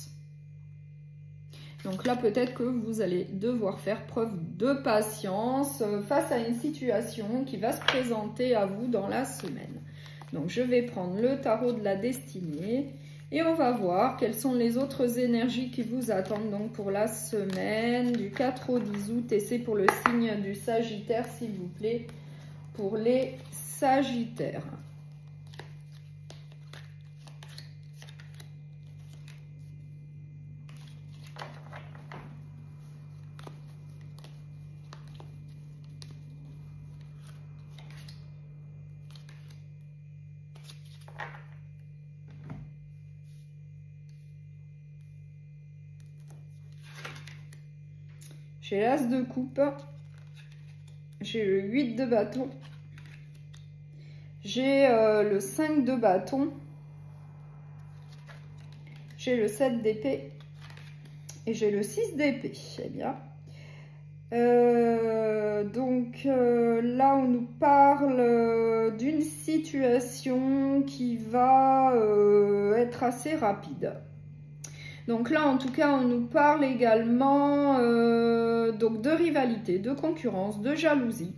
Donc là, peut-être que vous allez devoir faire preuve de patience face à une situation qui va se présenter à vous dans la semaine. Donc, je vais prendre le tarot de la destinée et on va voir quelles sont les autres énergies qui vous attendent donc pour la semaine du 4 au 10 août. Et c'est pour le signe du Sagittaire, s'il vous plaît, pour les Sagittaires. J'ai l'as de coupe, j'ai le 8 de bâton, j'ai le 5 de bâton, j'ai le 7 d'épée et j'ai le 6 d'épée. Eh bien, donc là on nous parle d'une situation qui va être assez rapide. Donc là, en tout cas, on nous parle également donc de rivalité, de concurrence, de jalousie.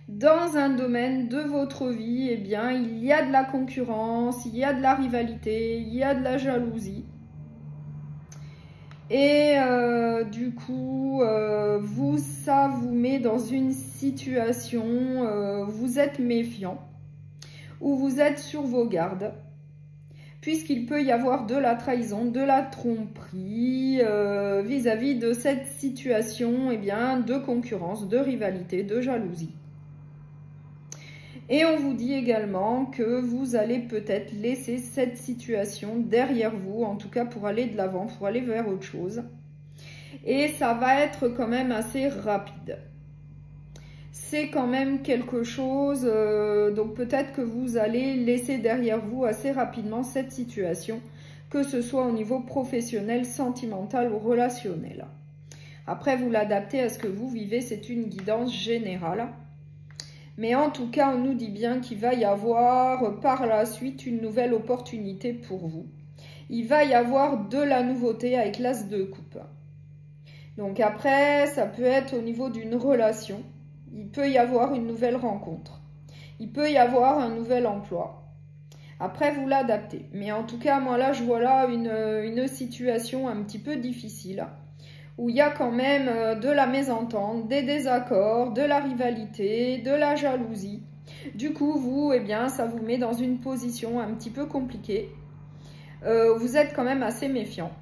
dans un domaine de votre vie, eh bien, il y a de la concurrence, il y a de la rivalité, il y a de la jalousie. Et du coup, ça vous met dans une situation, vous êtes méfiant, ou vous êtes sur vos gardes, puisqu'il peut y avoir de la trahison, de la tromperie vis-à-vis de cette situation, eh bien, de concurrence, de rivalité, de jalousie. Et on vous dit également que vous allez peut-être laisser cette situation derrière vous, en tout cas pour aller de l'avant, pour aller vers autre chose. Et ça va être quand même assez rapide. C'est quand même quelque chose, donc peut-être que vous allez laisser derrière vous assez rapidement cette situation, que ce soit au niveau professionnel, sentimental ou relationnel. Après, vous l'adaptez à ce que vous vivez, c'est une guidance générale. Mais en tout cas, on nous dit bien qu'il va y avoir par la suite une nouvelle opportunité pour vous. Il va y avoir de la nouveauté avec l'As de coupe. Donc après, ça peut être au niveau d'une relation. Il peut y avoir une nouvelle rencontre. Il peut y avoir un nouvel emploi. Après, vous l'adaptez. Mais en tout cas, moi là, je vois là une situation un petit peu difficile, où il y a quand même de la mésentente, des désaccords, de la rivalité, de la jalousie. Du coup, vous, eh bien, ça vous met dans une position un petit peu compliquée. Vous êtes quand même assez méfiant.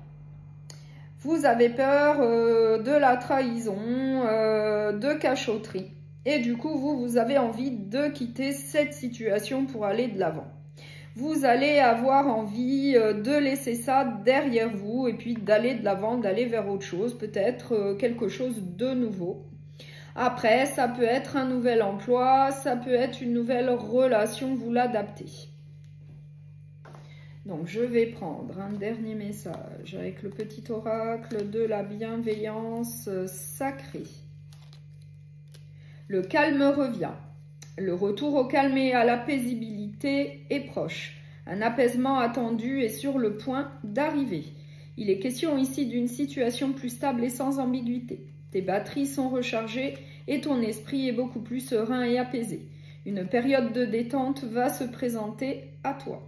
Vous avez peur de la trahison, de cachotterie. Et du coup, vous avez envie de quitter cette situation pour aller de l'avant. Vous allez avoir envie de laisser ça derrière vous et puis d'aller de l'avant, d'aller vers autre chose, peut-être quelque chose de nouveau. Après, ça peut être un nouvel emploi, ça peut être une nouvelle relation, vous l'adaptez. Donc, je vais prendre un dernier message avec le petit oracle de la bienveillance sacrée. Le calme revient. Le retour au calme et à la paisibilité est proche. Un apaisement attendu est sur le point d'arriver. Il est question ici d'une situation plus stable et sans ambiguïté. Tes batteries sont rechargées et ton esprit est beaucoup plus serein et apaisé. Une période de détente va se présenter à toi.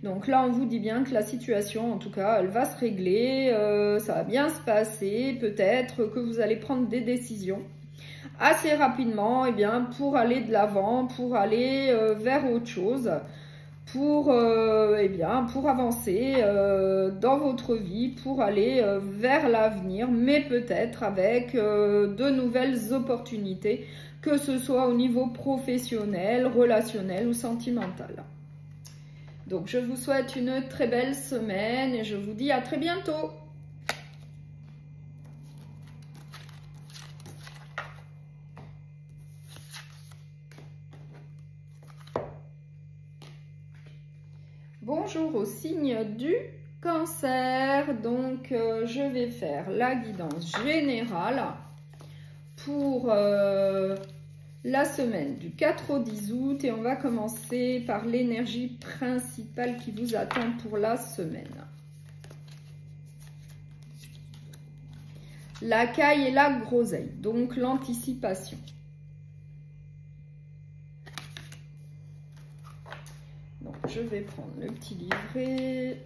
Donc là, on vous dit bien que la situation, en tout cas, elle va se régler, ça va bien se passer. Peut-être que vous allez prendre des décisions assez rapidement, eh bien, pour aller de l'avant, pour aller vers autre chose, pour avancer dans votre vie, pour aller vers l'avenir, mais peut-être avec de nouvelles opportunités, que ce soit au niveau professionnel, relationnel ou sentimental. Donc, je vous souhaite une très belle semaine et je vous dis à très bientôt. Bonjour au signe du Cancer. Donc, je vais faire la guidance générale pour la semaine du 4 au 10 août. Et on va commencer par l'énergie principale qui vous attend pour la semaine. La caille et la groseille, donc l'anticipation. Donc, je vais prendre le petit livret.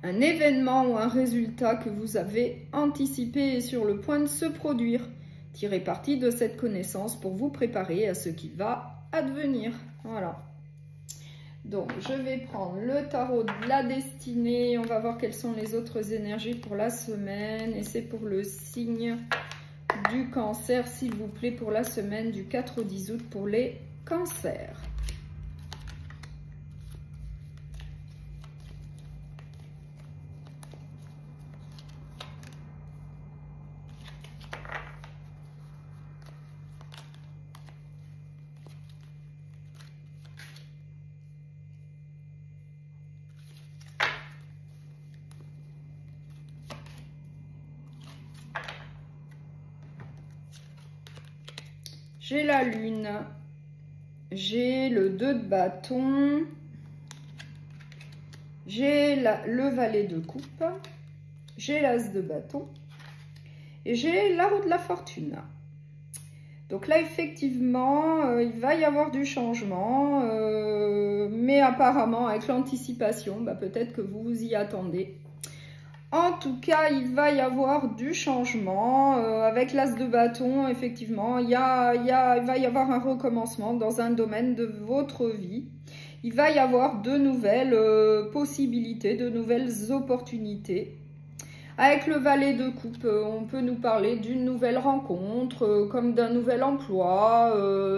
Un événement ou un résultat que vous avez anticipé est sur le point de se produire. Tirez parti de cette connaissance pour vous préparer à ce qui va advenir. Voilà. Donc, je vais prendre le tarot de la destinée. On va voir quelles sont les autres énergies pour la semaine. Et c'est pour le signe du Cancer, s'il vous plaît, pour la semaine du 4 au 10 août pour les cancers. J'ai la lune, j'ai le 2 de bâton, j'ai le valet de coupe, j'ai l'as de bâton Et j'ai la roue de la fortune. Donc là, effectivement, il va y avoir du changement, mais apparemment, avec l'anticipation, peut-être que vous vous y attendez. En tout cas, il va y avoir du changement. Avec l'as de bâton, effectivement, il va y avoir un recommencement dans un domaine de votre vie. Il va y avoir de nouvelles possibilités, de nouvelles opportunités. Avec le valet de coupe, on peut nous parler d'une nouvelle rencontre, comme d'un nouvel emploi,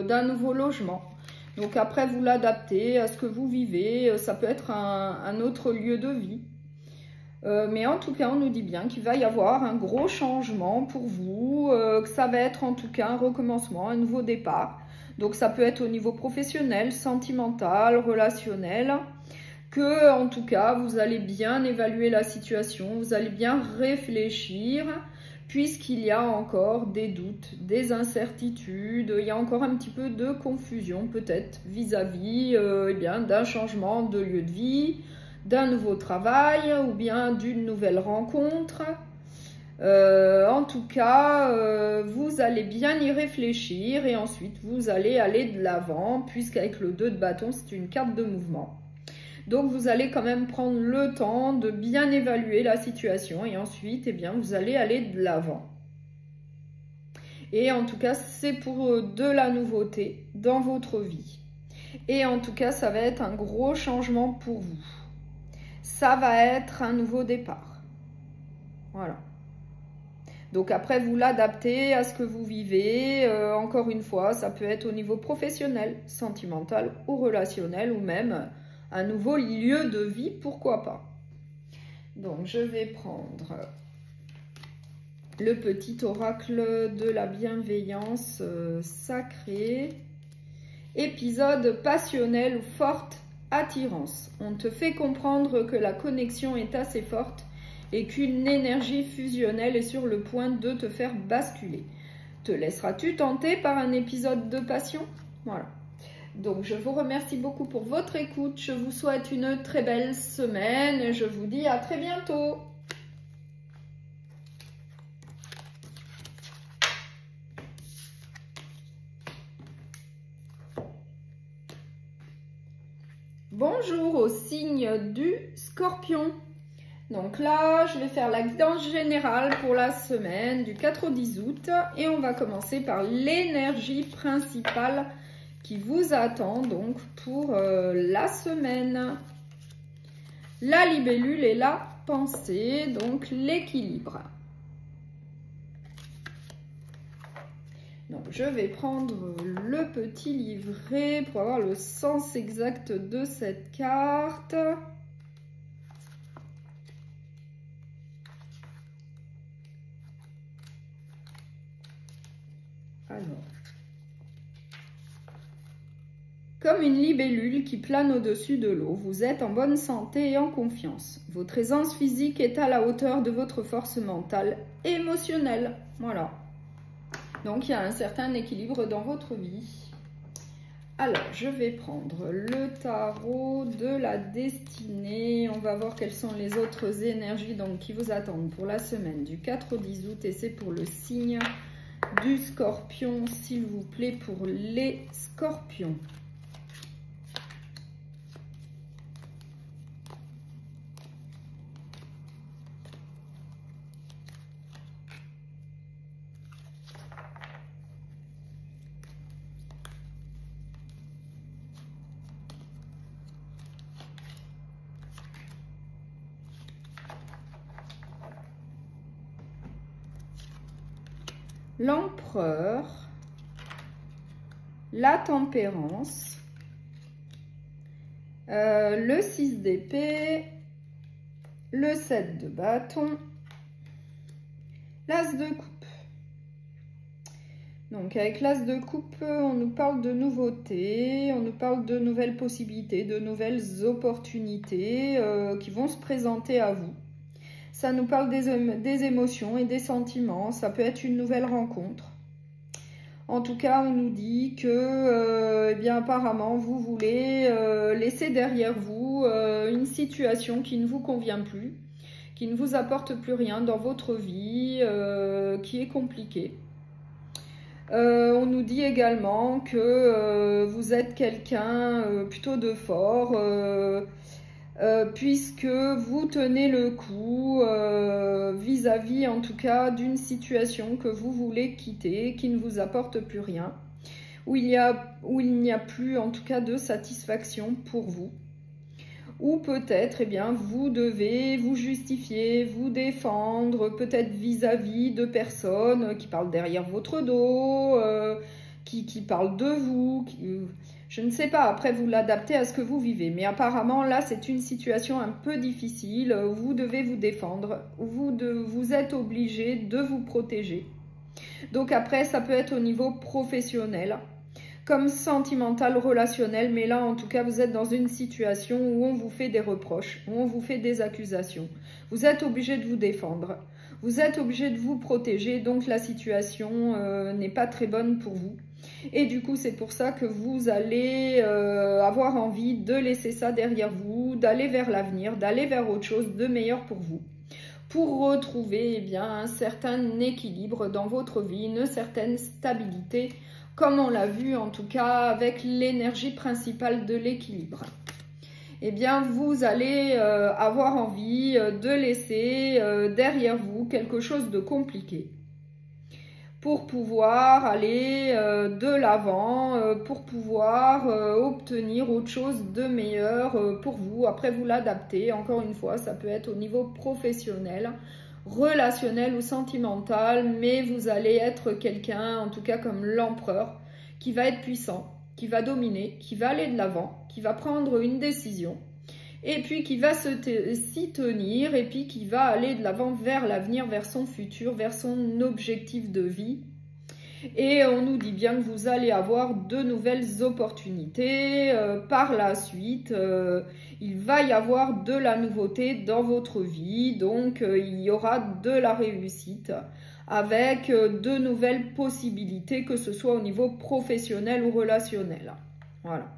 d'un nouveau logement. Donc après, vous l'adaptez à ce que vous vivez. Ça peut être un autre lieu de vie. Mais en tout cas, on nous dit bien qu'il va y avoir un gros changement pour vous, que ça va être en tout cas un recommencement, un nouveau départ. Donc ça peut être au niveau professionnel, sentimental, relationnel, que en tout cas, vous allez bien évaluer la situation, vous allez bien réfléchir, puisqu'il y a encore des doutes, des incertitudes, il y a encore un petit peu de confusion peut-être vis-à-vis d'un changement de lieu de vie, d'un nouveau travail ou bien d'une nouvelle rencontre. En tout cas, vous allez bien y réfléchir et ensuite vous allez aller de l'avant, puisqu'avec le 2 de bâton, c'est une carte de mouvement. Donc vous allez quand même prendre le temps de bien évaluer la situation et ensuite, vous allez aller de l'avant. Et en tout cas, c'est pour de la nouveauté dans votre vie. Et en tout cas, ça va être un gros changement pour vous. Ça va être un nouveau départ. Voilà. Donc après, vous l'adaptez à ce que vous vivez. Encore une fois, ça peut être au niveau professionnel, sentimental ou relationnel, ou même un nouveau lieu de vie, pourquoi pas. Donc, je vais prendre le petit oracle de la bienveillance sacrée. Épisode passionnel ou forte attirance. On te fait comprendre que la connexion est assez forte et qu'une énergie fusionnelle est sur le point de te faire basculer. Te laisseras-tu tenter par un épisode de passion? Voilà. Donc, je vous remercie beaucoup pour votre écoute. Je vous souhaite une très belle semaine et je vous dis à très bientôt. Bonjour au signe du Scorpion. Donc là, je vais faire la guidance générale pour la semaine du 4 au 10 août. Et on va commencer par l'énergie principale qui vous attend donc pour la semaine. La libellule et la pensée, donc l'équilibre. Donc je vais prendre le petit livret pour avoir le sens exact de cette carte. Alors, comme une libellule qui plane au-dessus de l'eau, vous êtes en bonne santé et en confiance. Votre aisance physique est à la hauteur de votre force mentale et émotionnelle. Voilà. Donc, il y a un certain équilibre dans votre vie. Alors, je vais prendre le tarot de la destinée. On va voir quelles sont les autres énergies donc, qui vous attendent pour la semaine du 4 au 10 août. Et c'est pour le signe du Scorpion, s'il vous plaît, pour les Scorpions. L'empereur, la tempérance, le 6 d'épée, le 7 de bâton, l'as de coupe. Donc avec l'as de coupe, on nous parle de nouveautés, on nous parle de nouvelles possibilités, de nouvelles opportunités qui vont se présenter à vous. Ça nous parle des émotions et des sentiments. Ça peut être une nouvelle rencontre. En tout cas, on nous dit que, apparemment, vous voulez laisser derrière vous une situation qui ne vous convient plus, qui ne vous apporte plus rien dans votre vie, qui est compliqué. On nous dit également que vous êtes quelqu'un plutôt de fort, puisque vous tenez le coup vis-à-vis en tout cas d'une situation que vous voulez quitter, qui ne vous apporte plus rien, où il n'y a plus en tout cas de satisfaction pour vous. Ou peut-être, eh bien, vous devez vous justifier, vous défendre, peut-être vis-à-vis de personnes qui parlent derrière votre dos, qui parlent de vous, je ne sais pas, après vous l'adaptez à ce que vous vivez. Mais apparemment, là, c'est une situation un peu difficile, vous devez vous défendre, vous êtes obligé de vous protéger. Donc après, ça peut être au niveau professionnel, comme sentimental, relationnel, mais là en tout cas vous êtes dans une situation où on vous fait des reproches, où on vous fait des accusations. Vous êtes obligé de vous défendre, vous êtes obligé de vous protéger, donc la situation n'est pas très bonne pour vous. Et du coup c'est pour ça que vous allez avoir envie de laisser ça derrière vous, d'aller vers l'avenir, d'aller vers autre chose de meilleur pour vous, pour retrouver eh bien, un certain équilibre dans votre vie, une certaine stabilité, comme on l'a vu en tout cas avec l'énergie principale de l'équilibre. Eh bien, vous allez avoir envie de laisser derrière vous quelque chose de compliqué pour pouvoir aller de l'avant, pour pouvoir obtenir autre chose de meilleur pour vous. Après, vous l'adaptez, encore une fois, ça peut être au niveau professionnel, relationnel ou sentimental, mais vous allez être quelqu'un, en tout cas comme l'empereur, qui va être puissant, qui va dominer, qui va aller de l'avant, qui va prendre une décision, et puis qui va s'y tenir, et puis qui va aller de l'avant vers l'avenir, vers son futur, vers son objectif de vie. Et on nous dit bien que vous allez avoir de nouvelles opportunités par la suite. Il va y avoir de la nouveauté dans votre vie, donc il y aura de la réussite avec de nouvelles possibilités, que ce soit au niveau professionnel ou relationnel. Voilà.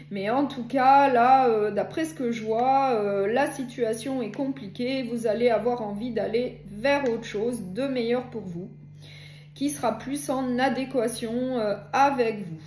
Mais en tout cas, là, d'après ce que je vois, la situation est compliquée. Vous allez avoir envie d'aller vers autre chose de meilleur pour vous, qui sera plus en adéquation avec vous.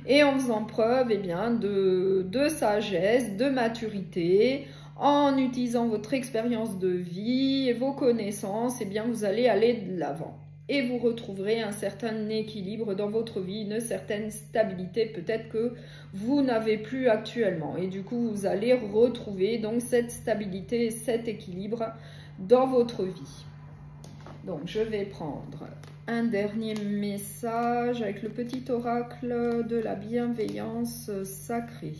Et en faisant preuve eh bien, de sagesse, de maturité, en utilisant votre expérience de vie et vos connaissances, eh bien, vous allez aller de l'avant. Et vous retrouverez un certain équilibre dans votre vie, une certaine stabilité peut-être que vous n'avez plus actuellement. Et du coup, vous allez retrouver donc cette stabilité et cet équilibre dans votre vie. Donc, je vais prendre un dernier message avec le petit oracle de la bienveillance sacrée.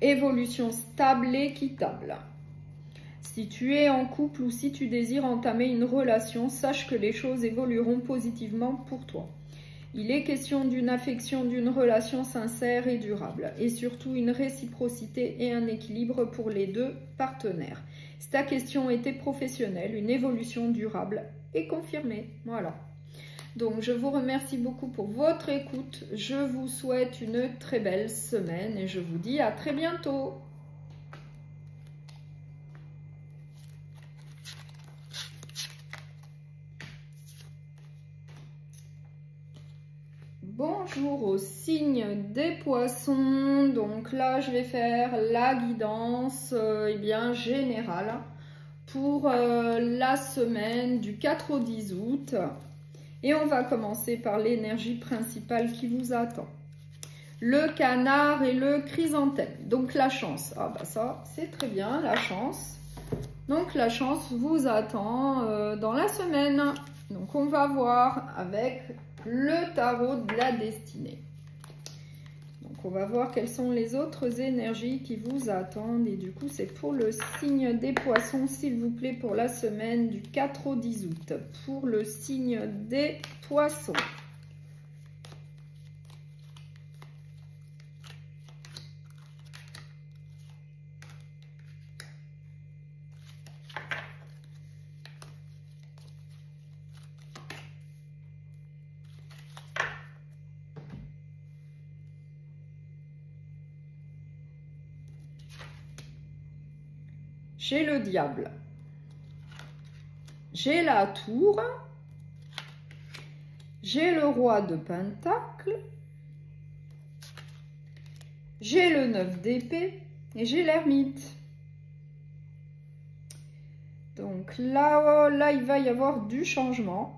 Évolution stable et équitable. Si tu es en couple ou si tu désires entamer une relation, sache que les choses évolueront positivement pour toi. Il est question d'une affection, d'une relation sincère et durable, et surtout une réciprocité et un équilibre pour les deux partenaires. Si ta question était professionnelle, une évolution durable est confirmée. Voilà. Donc, je vous remercie beaucoup pour votre écoute. Je vous souhaite une très belle semaine et je vous dis à très bientôt. Bonjour au signe des poissons. Donc là, je vais faire la guidance eh bien, générale pour la semaine du 4 au 10 août. Et on va commencer par l'énergie principale qui vous attend. Le canard et le chrysanthème. Donc la chance. Ah bah ça, c'est très bien, la chance. Donc la chance vous attend dans la semaine. Donc on va voir avec le tarot de la destinée. Donc on va voir quelles sont les autres énergies qui vous attendent. Et du coup, c'est pour le signe des poissons, s'il vous plaît, pour la semaine du 4 au 10 août. Pour le signe des poissons. j'ai le diable, j'ai la tour, j'ai le roi de Pentacle, j'ai le 9 d'épée et j'ai l'ermite. Donc là, il va y avoir du changement.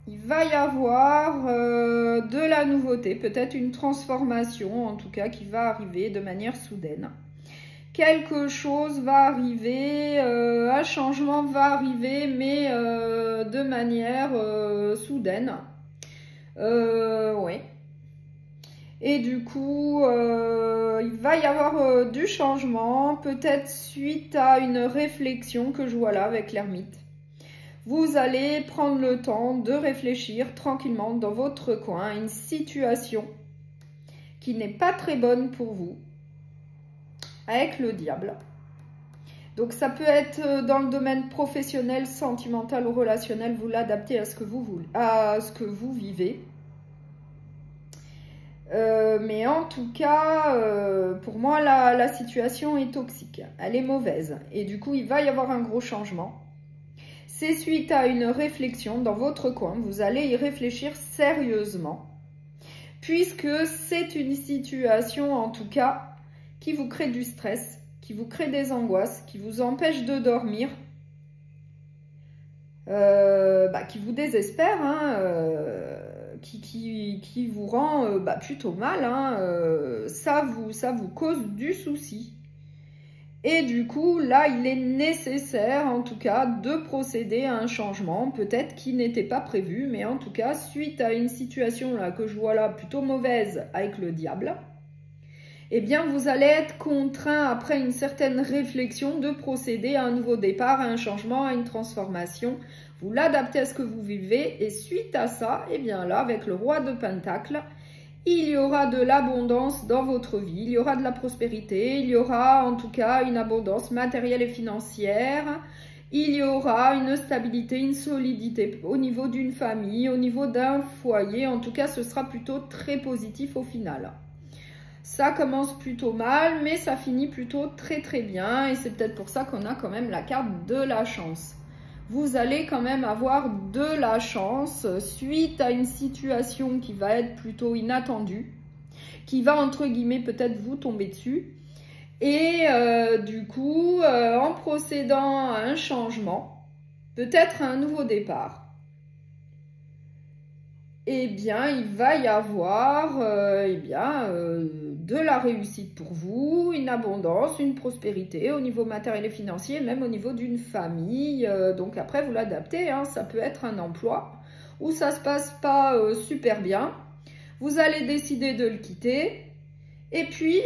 Il va y avoir de la nouveauté, peut-être une transformation en tout cas qui va arriver de manière soudaine. Quelque chose va arriver, un changement va arriver, mais de manière soudaine. Ouais. Et du coup, il va y avoir du changement, peut-être suite à une réflexion que je vois là avec l'ermite. Vous allez prendre le temps de réfléchir tranquillement dans votre coin à une situation qui n'est pas très bonne pour vous, avec le diable. Donc ça peut être dans le domaine professionnel, sentimental ou relationnel, vous l'adaptez à ce que vous voulez, à ce que vous vivez. Mais en tout cas, pour moi, la situation est toxique, elle est mauvaise. Et du coup, il va y avoir un gros changement. C'est suite à une réflexion dans votre coin, vous allez y réfléchir sérieusement. Puisque c'est une situation, en tout cas, qui vous crée du stress, qui vous crée des angoisses, qui vous empêche de dormir, qui vous désespère, hein, qui vous rend plutôt mal, hein, ça vous cause du souci. Et du coup, là, il est nécessaire, en tout cas, de procéder à un changement, peut-être qui n'était pas prévu, mais en tout cas, suite à une situation là que je vois là plutôt mauvaise avec le diable, eh bien, vous allez être contraint, après une certaine réflexion, de procéder à un nouveau départ, à un changement, à une transformation. Vous l'adaptez à ce que vous vivez, et suite à ça, eh bien là, avec le roi de Pentacle, il y aura de l'abondance dans votre vie, il y aura de la prospérité, il y aura en tout cas une abondance matérielle et financière, il y aura une stabilité, une solidité au niveau d'une famille, au niveau d'un foyer. En tout cas, ce sera plutôt très positif au final. Ça commence plutôt mal, mais ça finit plutôt très très bien, et c'est peut-être pour ça qu'on a quand même la carte de la chance. Vous allez quand même avoir de la chance suite à une situation qui va être plutôt inattendue, qui va entre guillemets peut-être vous tomber dessus. Et du coup, en procédant à un changement, peut-être à un nouveau départ, eh bien, il va y avoir de la réussite pour vous, une abondance, une prospérité au niveau matériel et financier, même au niveau d'une famille. Donc après, vous l'adaptez, hein, ça peut être un emploi où ça ne se passe pas super bien. Vous allez décider de le quitter. Et puis,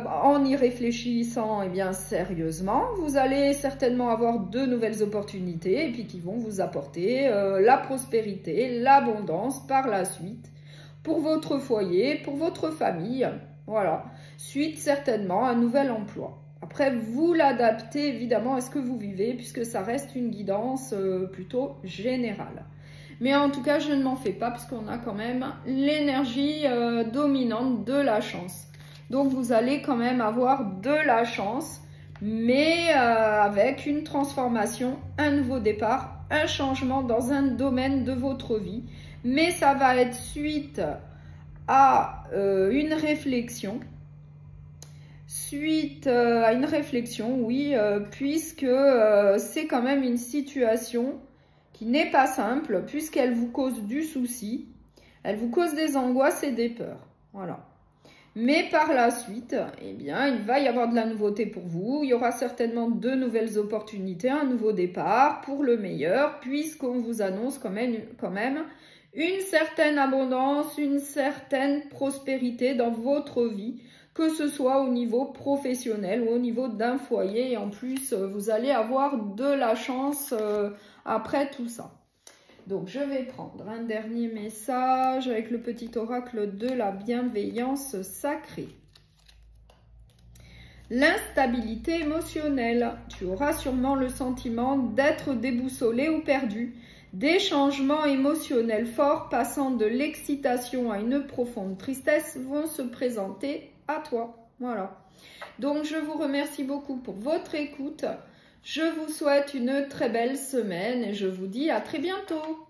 en y réfléchissant sérieusement, vous allez certainement avoir de nouvelles opportunités et puis qui vont vous apporter la prospérité, l'abondance par la suite pour votre foyer, pour votre famille. Voilà, suite certainement à un nouvel emploi. Après, vous l'adaptez évidemment à ce que vous vivez puisque ça reste une guidance plutôt générale. Mais en tout cas, je ne m'en fais pas parce qu'on a quand même l'énergie dominante de la chance. Donc, vous allez quand même avoir de la chance, mais avec une transformation, un nouveau départ, un changement dans un domaine de votre vie. Mais ça va être suite à une réflexion. Suite à une réflexion, oui, puisque c'est quand même une situation qui n'est pas simple, puisqu'elle vous cause du souci, elle vous cause des angoisses et des peurs. Voilà. Mais par la suite, eh bien, il va y avoir de la nouveauté pour vous. Il y aura certainement de nouvelles opportunités, un nouveau départ pour le meilleur, puisqu'on vous annonce quand même une certaine abondance, une certaine prospérité dans votre vie, que ce soit au niveau professionnel ou au niveau d'un foyer. Et en plus, vous allez avoir de la chance après tout ça. Donc, je vais prendre un dernier message avec le petit oracle de la bienveillance sacrée. L'instabilité émotionnelle. Tu auras sûrement le sentiment d'être déboussolé ou perdu. Des changements émotionnels forts passant de l'excitation à une profonde tristesse vont se présenter à toi. Voilà. Donc, je vous remercie beaucoup pour votre écoute. Je vous souhaite une très belle semaine et je vous dis à très bientôt.